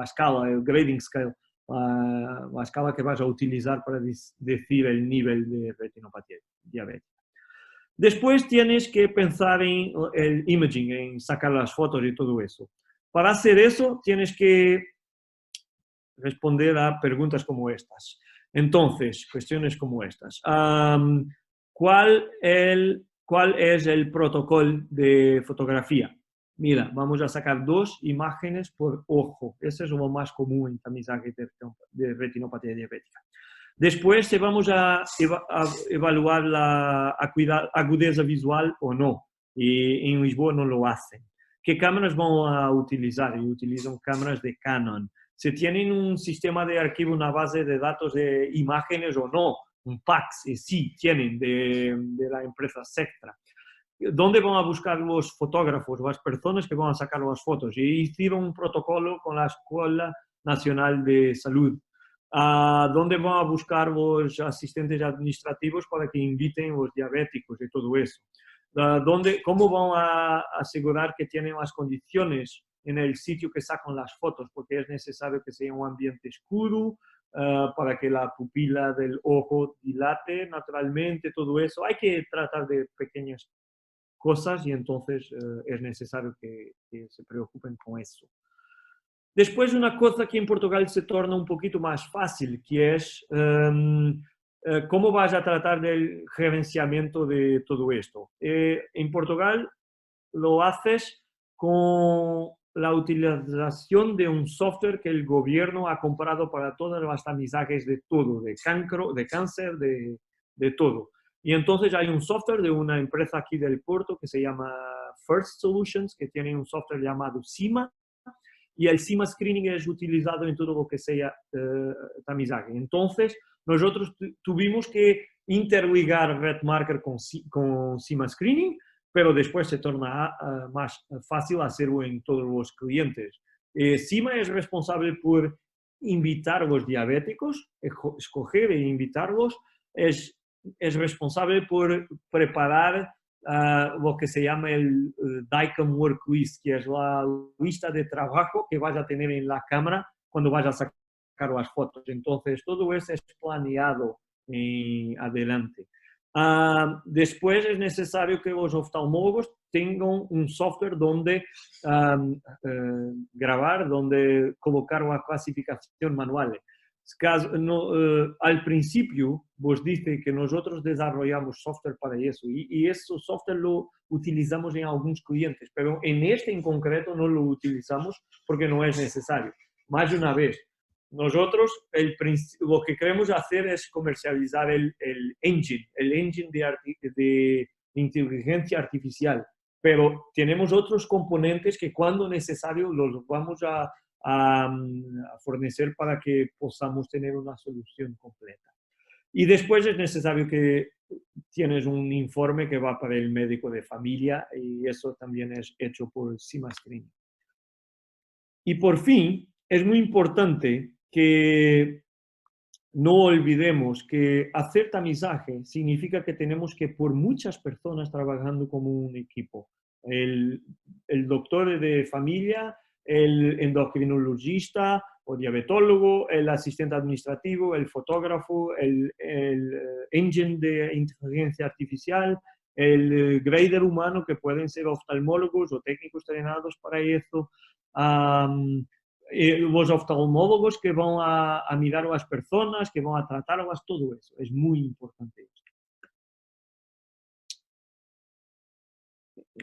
S1: escala, el grading scale, la escala que vas a utilizar para decir el nivel de retinopatía diabética. Después tienes que pensar en el imaging, en sacar las fotos y todo eso. Para hacer eso tienes que responder a preguntas como estas. Entonces, cuestiones como estas. ¿Cuál es el protocolo de fotografía? Mira, vamos a sacar 2 imágenes por ojo. Ese es lo más común en tamizaje de retinopatía diabética. Después vamos a evaluar la agudeza visual o no. Y en Lisboa no lo hacen. ¿Qué cámaras van a utilizar? Y utilizan cámaras de Canon. Si tienen un sistema de archivo, una base de datos de imágenes o no, un PAX, y sí tienen de la empresa Sectra. ¿Dónde van a buscar los fotógrafos, las personas que van a sacar las fotos? Y hicieron un protocolo con la Escuela Nacional de Salud. ¿Dónde van a buscar los asistentes administrativos para que inviten a los diabéticos y todo eso? ¿Cómo van a asegurar que tienen las condiciones en el sitio que sacan las fotos? Porque es necesario que sea un ambiente oscuro para que la pupila del ojo dilate naturalmente, todo eso. Hay que tratar de pequeñas cosas y entonces es necesario que se preocupen con eso. Después, una cosa que en Portugal se torna un poquito más fácil, que es cómo vas a tratar del gerenciamiento de todo esto. En Portugal lo haces con la utilización de un software que el gobierno ha comprado para todas las tamizajes de todo, de cáncer, de todo. Y entonces hay un software de una empresa aquí del Porto que se llama First Solutions, que tiene un software llamado CIMA, y el CIMA Screening es utilizado en todo lo que sea tamizaje. Entonces, nosotros tuvimos que interligar RedMarker con CIMA Screening, pero después se torna más fácil hacerlo en todos los clientes. CIMA es responsable por invitar a los diabéticos, escoger e invitarlos, es responsable por preparar lo que se llama el DICOM Work List, que es la lista de trabajo que vas a tener en la cámara cuando vas a sacar las fotos. Entonces, todo eso es planeado adelante. Después es necesario que los oftalmólogos tengan un software donde grabar, donde colocar una clasificación manual. Caso, no, al principio, vos dice que nosotros desarrollamos software para eso y eso software lo utilizamos en algunos clientes, pero en este en concreto no lo utilizamos porque no es necesario. Más de una vez, nosotros lo que queremos hacer es comercializar el engine de inteligencia artificial, pero tenemos otros componentes que cuando necesario los vamos a fornecer para que podamos tener una solución completa. Y después es necesario que tienes un informe que va para el médico de familia y eso también es hecho por Simascreen. Y por fin, es muy importante que no olvidemos que hacer tamizaje significa que tenemos que por muchas personas trabajando como un equipo. El doctor de familia, el endocrinologista o diabetólogo, el asistente administrativo, el fotógrafo, el engine de inteligencia artificial, el grader humano, que pueden ser oftalmólogos o técnicos entrenados para eso, los oftalmólogos que van a mirar a las personas, que van a tratarlas, todo eso. Es muy importante esto.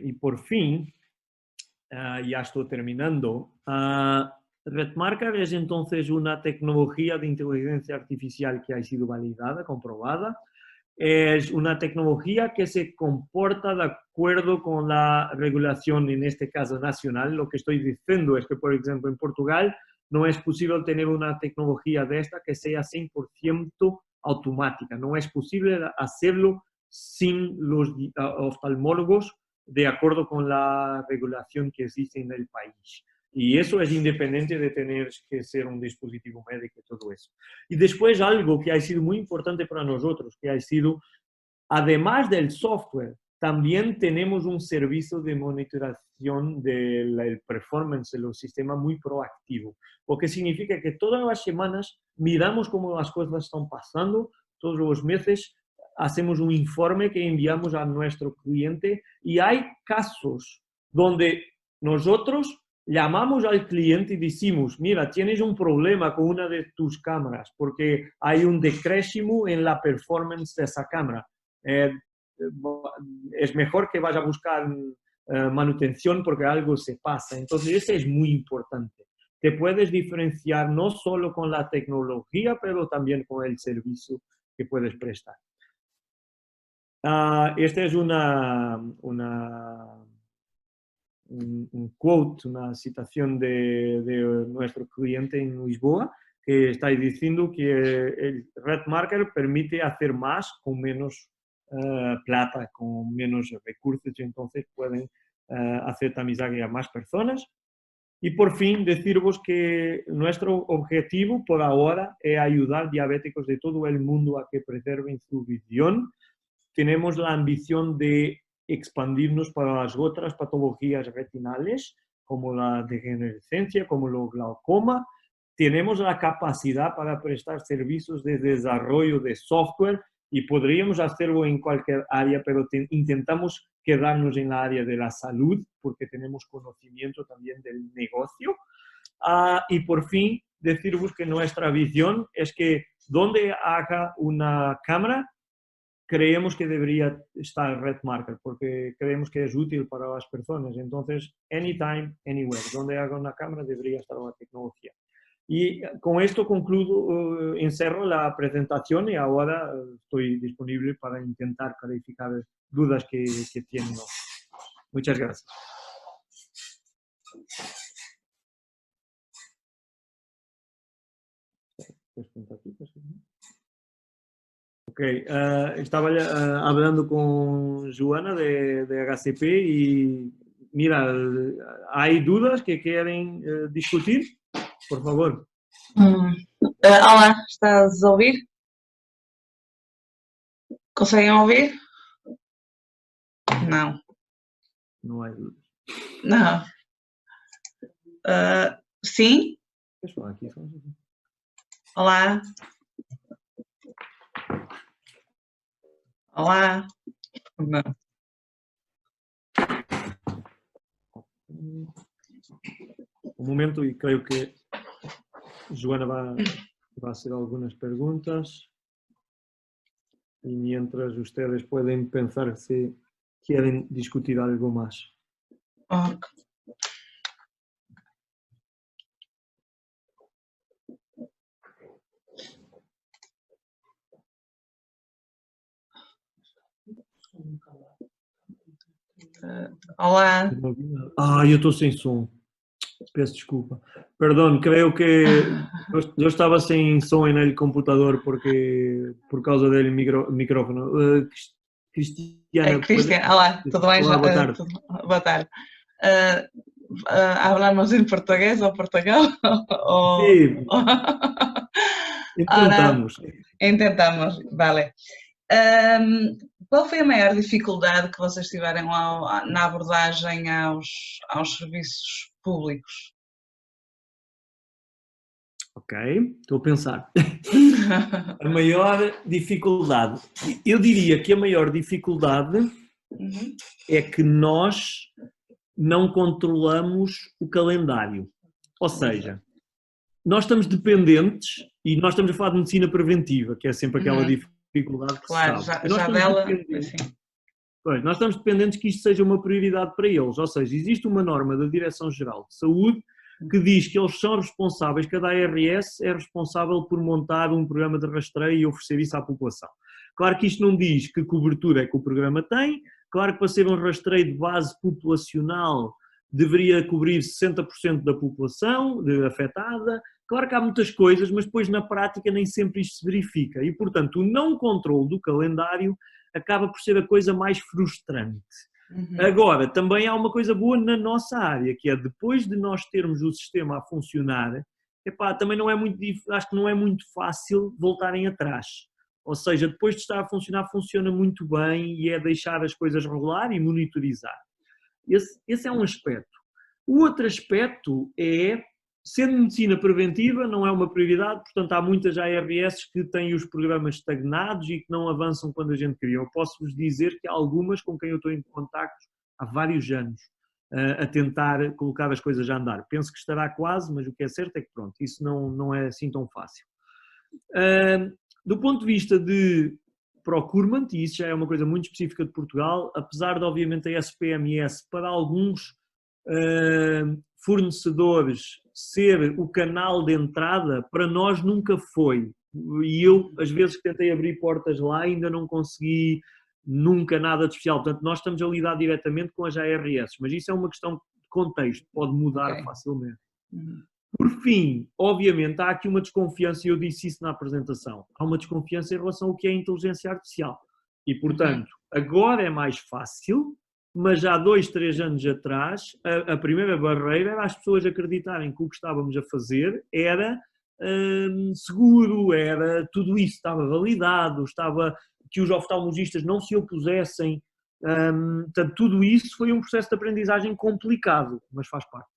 S1: Y por fin, ya estoy terminando, RedMarker es entonces una tecnología de inteligencia artificial que ha sido validada, comprobada. Es una tecnología que se comporta de acuerdo con la regulación, en este caso nacional. Lo que estoy diciendo es que, por ejemplo, en Portugal no es posible tener una tecnología de esta que sea 100% automática. No es posible hacerlo sin los oftalmólogos de acuerdo con la regulación que existe en el país. Y eso es independiente de tener que ser un dispositivo médico y todo eso. Y después algo que ha sido muy importante para nosotros, que ha sido, además del software, también tenemos un servicio de monitoración del performance de los sistemas muy proactivo, lo que significa que todas las semanas miramos cómo las cosas están pasando, todos los meses hacemos un informe que enviamos a nuestro cliente y hay casos donde nosotros llamamos al cliente y decimos, mira, tienes un problema con una de tus cámaras porque hay un decréscimo en la performance de esa cámara. Es mejor que vayas a buscar manutención porque algo se pasa. Entonces, eso es muy importante. Te puedes diferenciar no solo con la tecnología, pero también con el servicio que puedes prestar. Esta es un quote, una citación de nuestro cliente en Lisboa, que está diciendo que el RedMarker permite hacer más con menos plata, con menos recursos, entonces pueden hacer tamizaje a más personas. Y por fin deciros que nuestro objetivo por ahora es ayudar a diabéticos de todo el mundo a que preserven su visión. Tenemos la ambición de expandirnos para las otras patologías retinales, como la degenerescencia, como el glaucoma. Tenemos la capacidad para prestar servicios de desarrollo de software y podríamos hacerlo en cualquier área, pero intentamos quedarnos en la área de la salud porque tenemos conocimiento también del negocio. Y por fin, deciros que nuestra visión es que donde haga una cámara, creemos que debería estar RedMarker porque creemos que es útil para las personas. Entonces, anytime, anywhere, donde haga una cámara debería estar la tecnología. Y con esto concluyo, encerro la presentación y ahora estoy disponible para intentar clarificar dudas que tienen. Muchas gracias. Ok, estaba hablando con Joana de HCP y mira, ¿hay dudas que quieren discutir? Por favor.
S2: Olá, estás a ouvir? Conseguem ouvir? Não.
S1: Não há dudas.
S2: Não. Sim?
S1: Pessoal, aqui são...
S2: Olá. Olá. Não.
S1: Um momento e creio que Joana vai va a hacer algunas preguntas y mientras ustedes pueden pensar si quieren discutir algo más.
S2: Ok. Olá.
S1: Eu estou sem som. Peço desculpa. Perdón, creo que yo estaba sin som en el computador por causa del micrófono. Cristiana,
S2: Cristian, olá, tudo bem?
S1: Olá, boa tarde.
S2: Boa tarde. Hablamos em português ou português?
S1: Sí,
S2: Ora,
S1: intentamos.
S2: intentamos, vale. Qual foi a maior dificuldade que vocês tiveram na abordagem aos serviços públicos?
S1: Ok, estou a pensar. A maior dificuldade. Eu diria que a maior dificuldade é que nós não controlamos o calendário. Ou seja, nós estamos dependentes, e nós estamos a falar de medicina preventiva, que é sempre aquela dificuldade que
S2: claro,
S1: se sabe.
S2: já dela, assim.
S1: Pois, nós estamos dependentes que isto seja uma prioridade para eles. Ou seja, existe uma norma da Direção-Geral de Saúde que diz que eles são responsáveis, cada ARS é responsável por montar um programa de rastreio e oferecer isso à população. Claro que isto não diz que cobertura é que o programa tem, claro que para ser um rastreio de base populacional deveria cobrir 60% da população afetada, claro que há muitas coisas, mas depois na prática nem sempre isto se verifica e, portanto, o não controle do calendário acaba por ser a coisa mais frustrante. Agora, também há uma coisa boa na nossa área, que é depois de nós termos o sistema a funcionar, também não é muito, acho que não é muito fácil voltarem atrás. Ou seja, depois de estar a funcionar, funciona muito bem e é deixar as coisas rolar e monitorizar. Esse é um aspecto. O outro aspecto é, sendo medicina preventiva, não é uma prioridade, portanto há muitas ARS que têm os programas estagnados e que não avançam quando a gente queria. Eu posso-vos dizer que há algumas com quem eu estou em contacto há vários anos a tentar colocar as coisas a andar. Penso que estará quase, mas o que é certo é que pronto, isso não é assim tão fácil. Do ponto de vista de procurement, e isso já é uma coisa muito específica de Portugal, apesar de obviamente a SPMS para alguns fornecedores ser o canal de entrada, para nós nunca foi. E eu, às vezes, tentei abrir portas lá, ainda não consegui nunca nada de especial. Portanto, nós estamos a lidar diretamente com as ARS, mas isso é uma questão de contexto, pode mudar facilmente. Por fim, obviamente, há aqui uma desconfiança, e eu disse isso na apresentação, há uma desconfiança em relação ao que é a inteligência artificial. E, portanto, agora é mais fácil, mas já há 2, 3 anos atrás, a primeira barreira era as pessoas acreditarem que o que estávamos a fazer era seguro, era tudo isso estava validado, que os oftalmologistas não se opusessem. Portanto, tudo isso foi um processo de aprendizagem complicado, mas faz parte.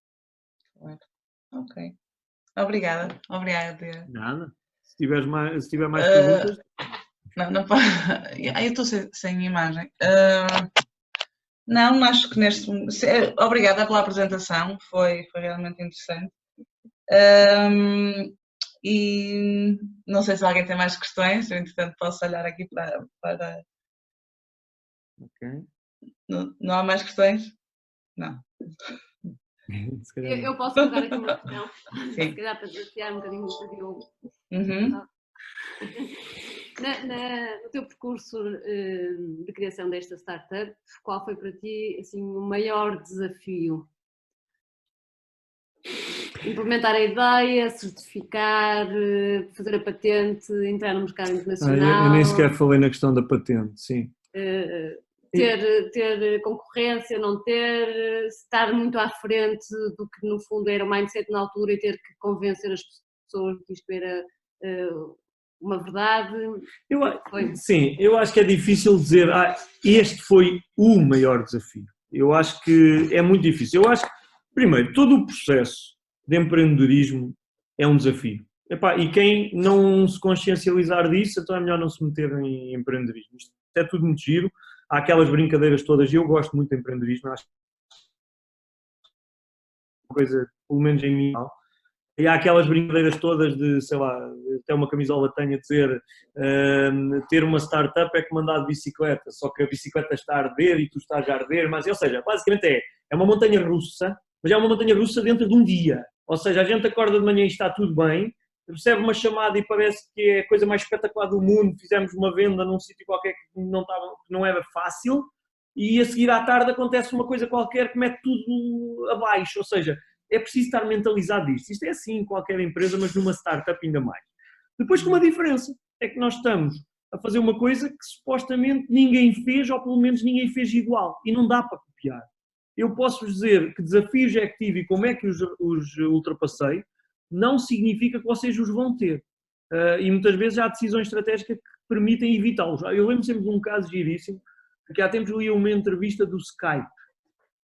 S2: Ok. Obrigada. Obrigada.
S1: Nada. Se tiver mais perguntas...
S2: Não pode. Eu estou sem imagem. Não, acho que neste momento. Obrigada pela apresentação, foi realmente interessante. E não sei se alguém tem mais questões, eu, entretanto, posso olhar aqui para...
S1: Ok.
S2: Não há mais questões? Não.
S3: Eu posso colocar aqui uma questão, se calhar para desafiar um bocadinho o Diogo. No teu percurso de criação desta startup, qual foi para ti assim, o maior desafio? Implementar a ideia, certificar, fazer a patente, entrar no mercado internacional?
S1: Eu nem sequer falei na questão da patente, sim.
S3: Ter concorrência, não ter, estar muito à frente do que no fundo era o mindset na altura e ter que convencer as pessoas que isto era uma verdade.
S1: Sim, eu acho que é difícil dizer este foi o maior desafio. Eu acho que é muito difícil. Eu acho que, primeiro, todo o processo de empreendedorismo é um desafio. E quem não se consciencializar disso, então é melhor não se meter em empreendedorismo. Isto é tudo muito giro. Há aquelas brincadeiras todas, e eu gosto muito de empreendedorismo, acho que é uma coisa, pelo menos em mim, E há aquelas brincadeiras todas de, sei lá, até uma camisola tenha a dizer ter uma startup é como andar de bicicleta, só que a bicicleta está a arder e tu estás a arder, mas, ou seja, basicamente é uma montanha russa, mas é uma montanha russa dentro de um dia. Ou seja, a gente acorda de manhã e está tudo bem, recebe uma chamada e parece que é a coisa mais espetacular do mundo, fizemos uma venda num sítio qualquer que não era fácil, e a seguir à tarde acontece uma coisa qualquer que mete tudo abaixo, ou seja, é preciso estar mentalizado disto. Isto é assim em qualquer empresa, mas numa startup ainda mais. Depois, com uma diferença, é que nós estamos a fazer uma coisa que supostamente ninguém fez, ou pelo menos ninguém fez igual, e não dá para copiar. Eu posso-vos dizer que desafios é que tive e como é que os ultrapassei, não significa que vocês os vão ter. E muitas vezes há decisões estratégicas que permitem evitá-los. Eu lembro sempre de um caso giríssimo, porque há tempos eu li uma entrevista do Skype,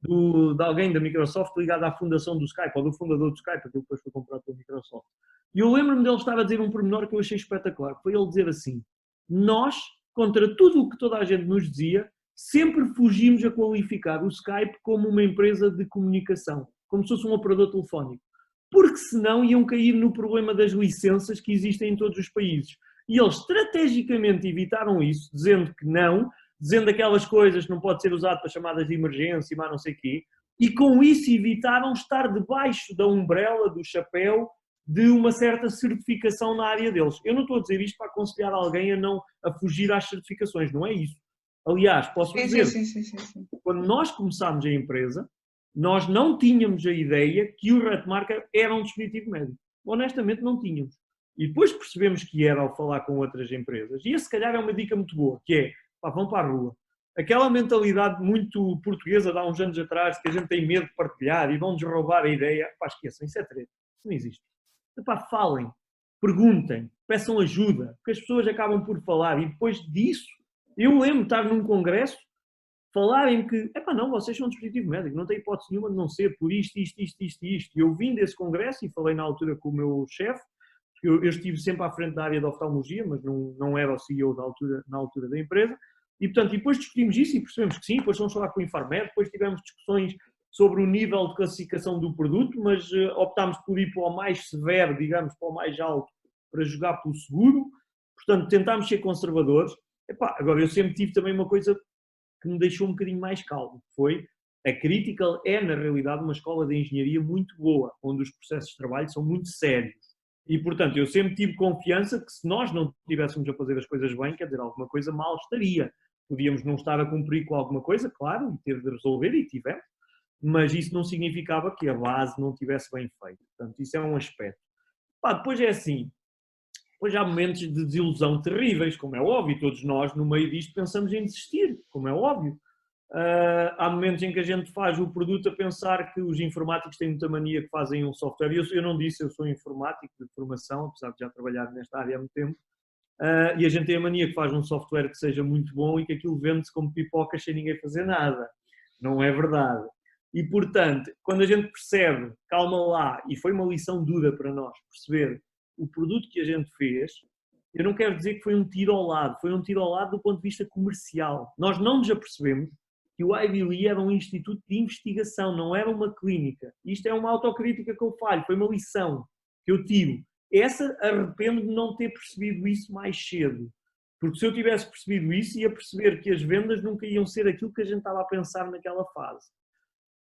S1: de alguém da Microsoft ligado à fundação do Skype, ou do fundador do Skype, que depois foi comprado pela Microsoft. E eu lembro-me dele estar a dizer um pormenor que eu achei espetacular, foi ele dizer assim: nós, contra tudo o que toda a gente nos dizia, sempre fugimos a qualificar o Skype como uma empresa de comunicação, como se fosse um operador telefónico, porque senão iam cair no problema das licenças que existem em todos os países. E eles estrategicamente evitaram isso, dizendo que não, dizendo aquelas coisas que não pode ser usado para chamadas de emergência, mas não sei o quê, e com isso evitaram estar debaixo da umbrella, do chapéu, de uma certa certificação na área deles. Eu não estou a dizer isto para aconselhar alguém a fugir às certificações, não é isso. Aliás, posso dizer,
S2: Sim.
S1: quando nós começámos a empresa, nós não tínhamos a ideia que o Redmarker era um dispositivo médico. Honestamente, não tínhamos. E depois percebemos que era ao falar com outras empresas. E esse, se calhar, é uma dica muito boa, que é, pá, vão para a rua. Aquela mentalidade muito portuguesa de há uns anos atrás, que a gente tem medo de partilhar e vão-nos roubar a ideia, pá, esqueçam, isso é treta. Isso não existe. Epá, falem, perguntem, peçam ajuda, porque as pessoas acabam por falar e depois disso, eu lembro de estar num congresso, falarem que, epá, não, vocês são um dispositivo médico, não tem hipótese nenhuma de não ser por isto. E eu vim desse congresso e falei na altura com o meu chefe, eu estive sempre à frente da área da oftalmologia, mas não era o CEO na altura da empresa, e portanto, depois discutimos isso e percebemos que sim, depois fomos falar com o Infarmed, depois tivemos discussões sobre o nível de classificação do produto, mas optámos por ir para o mais severo, digamos, para o mais alto, para jogar pelo seguro, portanto, tentámos ser conservadores. Epá, agora, eu sempre tive também uma coisa que me deixou um bocadinho mais calmo, foi a Critical é, na realidade, uma escola de engenharia muito boa, onde os processos de trabalho são muito sérios. E, portanto, eu sempre tive confiança que se nós não estivéssemos a fazer as coisas bem, quer dizer, alguma coisa mal estaria. Podíamos não estar a cumprir com alguma coisa, claro, e ter de resolver, e tivemos, mas isso não significava que a base não estivesse bem feita. Portanto, isso é um aspecto. Pá, depois é assim, depois há momentos de desilusão terríveis, como é óbvio, todos nós no meio disto pensamos em desistir, como é óbvio. Há momentos em que a gente faz o produto a pensar que os informáticos têm muita mania que fazem um software. Eu não disse, eu sou informático de formação, apesar de já trabalhar nesta área há muito tempo, e a gente tem a mania que faz um software que seja muito bom e que aquilo vende-se como pipocas sem ninguém fazer nada. Não é verdade. E, portanto, quando a gente percebe, calma lá, e foi uma lição dura para nós, perceber o produto que a gente fez, eu não quero dizer que foi um tiro ao lado, foi um tiro ao lado do ponto de vista comercial. Nós não nos apercebemos que o Ivy Lee era um instituto de investigação, não era uma clínica. Isto é uma autocrítica que eu falho, foi uma lição que eu tive. Essa arrependo de não ter percebido isso mais cedo. Porque se eu tivesse percebido isso, ia perceber que as vendas nunca iam ser aquilo que a gente estava a pensar naquela fase.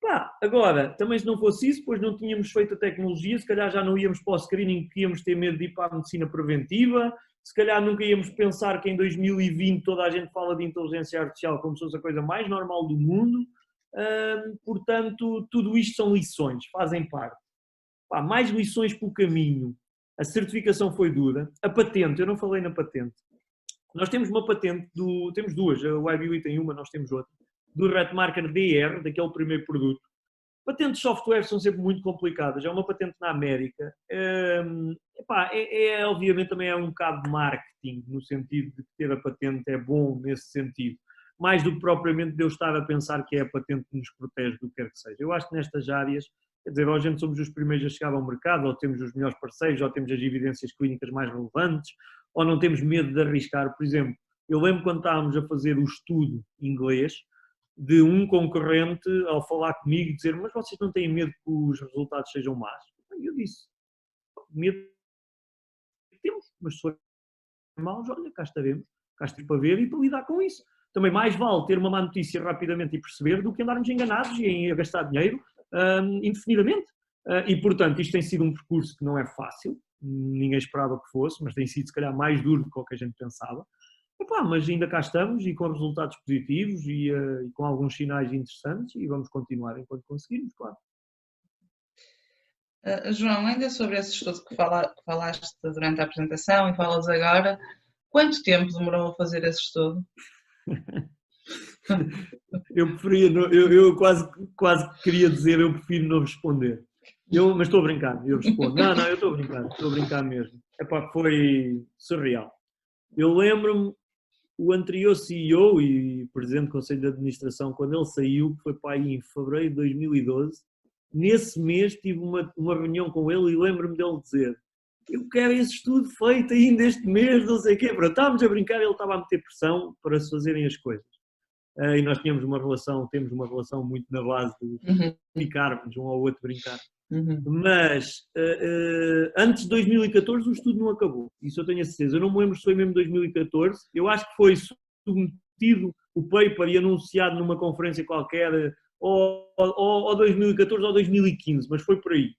S1: Pá, agora, também se não fosse isso, depois não tínhamos feito a tecnologia, se calhar já não íamos para o screening, que íamos ter medo de ir para a medicina preventiva, se calhar nunca íamos pensar que em 2020 toda a gente fala de inteligência artificial como se fosse a coisa mais normal do mundo. Portanto, tudo isto são lições, fazem parte. Pá, mais lições pelo caminho. A certificação foi dura. A patente, eu não falei na patente. Nós temos uma patente, temos duas, o IBM tem uma, nós temos outra, do Redmarker DR, daquele primeiro produto. Patentes de software são sempre muito complicadas. É uma patente na América. Obviamente também é um bocado de marketing, no sentido de que ter a patente é bom nesse sentido. Mais do que propriamente de eu estar a pensar que é a patente que nos protege do que quer que seja. Eu acho que nestas áreas, quer dizer, ou a gente somos os primeiros a chegar ao mercado, ou temos os melhores parceiros, ou temos as evidências clínicas mais relevantes, ou não temos medo de arriscar. Por exemplo, eu lembro quando estávamos a fazer o estudo inglês, de um concorrente ao falar comigo e dizer, mas vocês não têm medo que os resultados sejam más? E eu disse, medo que temos, mas se forem maus, olha, cá estaremos para ver e para lidar com isso. Também mais vale ter uma má notícia rapidamente e perceber do que andarmos enganados e a gastar dinheiro indefinidamente. E, portanto, isto tem sido um percurso que não é fácil, ninguém esperava que fosse, mas tem sido, se calhar, mais duro do que o que a gente pensava. Mas ainda cá estamos e com resultados positivos e com alguns sinais interessantes e vamos continuar enquanto conseguirmos, claro.
S2: João, ainda sobre esse estudo que falaste durante a apresentação e falas agora, quanto tempo demorou a fazer esse estudo?
S1: Eu quase queria dizer, eu prefiro não responder. Mas estou a brincar, eu respondo. Não, eu estou a brincar mesmo. Foi surreal. Eu lembro-me, o anterior CEO e Presidente do Conselho de Administração, quando ele saiu, que foi para aí em fevereiro de 2012, nesse mês tive uma reunião com ele e lembro-me dele dizer: eu quero esse estudo feito ainda este mês, não sei o quê. Estávamos a brincar, ele estava a meter pressão para se fazerem as coisas. E nós temos uma relação muito na base de brincarmos um ao outro, brincar. Mas antes de 2014 o estudo não acabou, isso eu tenho a certeza. Eu não me lembro se foi mesmo 2014, eu acho que foi submetido o paper e anunciado numa conferência qualquer, ou 2014 ou 2015, mas foi por aí.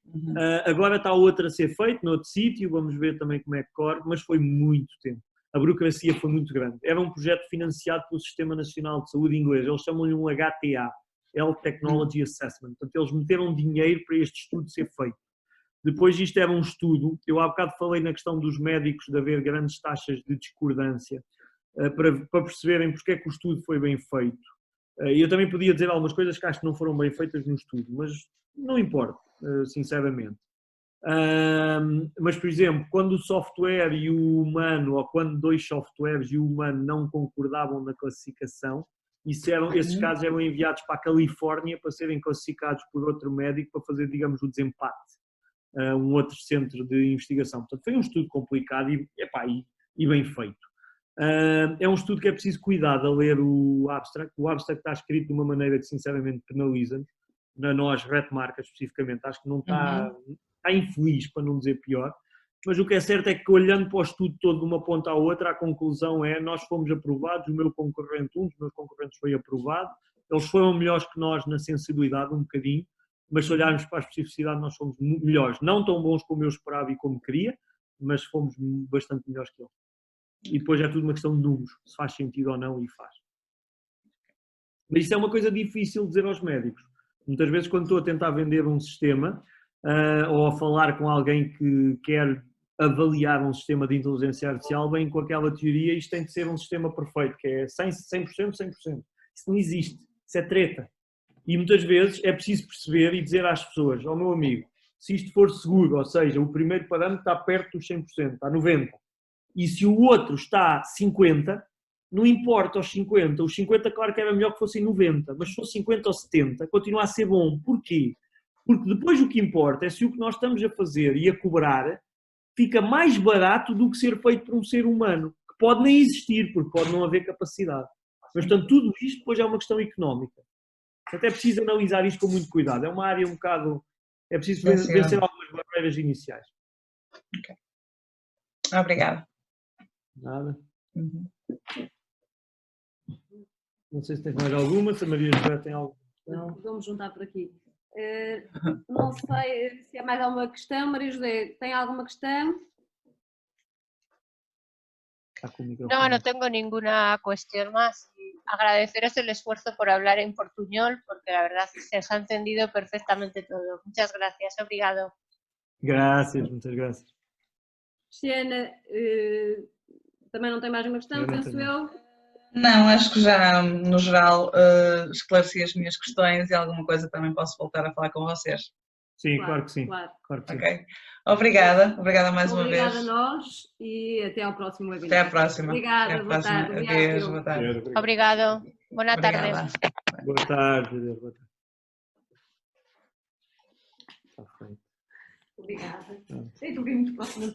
S1: Agora está outro a ser feito, noutro sítio, vamos ver também como é que corre, mas foi muito tempo. A burocracia foi muito grande. Era um projeto financiado pelo Sistema Nacional de Saúde inglês, eles chamam-lhe um HTA, Health Technology Assessment. Portanto, eles meteram dinheiro para este estudo ser feito. Depois isto era um estudo, eu há bocado falei na questão dos médicos, de haver grandes taxas de discordância, para perceberem porque é que o estudo foi bem feito. Eu também podia dizer algumas coisas que acho que não foram bem feitas no estudo, mas não importa, sinceramente. Mas, por exemplo, quando o software e o humano, ou quando dois softwares e o humano não concordavam na classificação, esses casos eram enviados para a Califórnia para serem classificados por outro médico para fazer, digamos, o desempate, um outro centro de investigação. Portanto, foi um estudo complicado e bem feito. É um estudo que é preciso cuidado a ler o abstract. O abstract está escrito de uma maneira que, sinceramente, penaliza-nos. Na nós, Retmarca, especificamente, acho que não está infeliz, para não dizer pior. Mas o que é certo é que, olhando para o estudo todo de uma ponta à outra, a conclusão é: nós fomos aprovados, um dos meus concorrentes foi aprovado, eles foram melhores que nós na sensibilidade, um bocadinho, mas se olharmos para a especificidade, nós fomos melhores. Não tão bons como eu esperava e como queria, mas fomos bastante melhores que eles. E depois é tudo uma questão de números, se faz sentido ou não, e faz. Mas isso é uma coisa difícil de dizer aos médicos. Muitas vezes, quando estou a tentar vender um sistema, ou a falar com alguém que quer avaliar um sistema de inteligência artificial, bem com aquela teoria, isto tem de ser um sistema perfeito, que é 100%, 100%. Isso não existe, isso é treta. E muitas vezes é preciso perceber e dizer às pessoas: meu amigo, se isto for seguro, ou seja, o primeiro parâmetro está perto dos 100%, está 90%, e se o outro está 50%, não importa os 50%, os 50% claro que era melhor que fossem 90%, mas se for 50% ou 70%, continua a ser bom. Porquê? Porque depois o que importa é se o que nós estamos a fazer e a cobrar fica mais barato do que ser feito por um ser humano, que pode nem existir, porque pode não haver capacidade. Mas, portanto, tudo isto depois é uma questão económica. Até é preciso analisar isto com muito cuidado. É uma área um bocado... É preciso vencer algumas barreiras iniciais.
S2: Okay. Obrigada.
S1: Nada. Não sei se tens mais alguma, se a Maria José tem algo.
S3: Não, vamos juntar por aqui. Não sei se há mais alguma questão. Maria José, tem alguma questão?
S4: No tengo ninguna cuestión más. Agradeceros el esfuerzo por hablar en portuñol, porque la verdad se os ha entendido perfectamente todo. Muchas gracias. Obrigado.
S1: Gracias, muchas gracias.
S3: Cristiana, também não tem mais uma questão, penso eu?
S2: Não, acho que já, no geral, esclareci as minhas questões e alguma coisa também posso voltar a falar com vocês.
S1: Sim, claro que sim. Claro que sim.
S2: Ok. Obrigada mais uma vez.
S3: Obrigada a nós e até ao próximo webinar.
S2: Até à próxima.
S3: Obrigada, boa tarde.
S2: Adeus, boa tarde.
S4: Obrigado. Buena tarde.
S1: Boa tarde. Boa tarde. Está feito.
S3: Obrigada. Estou muito próximo.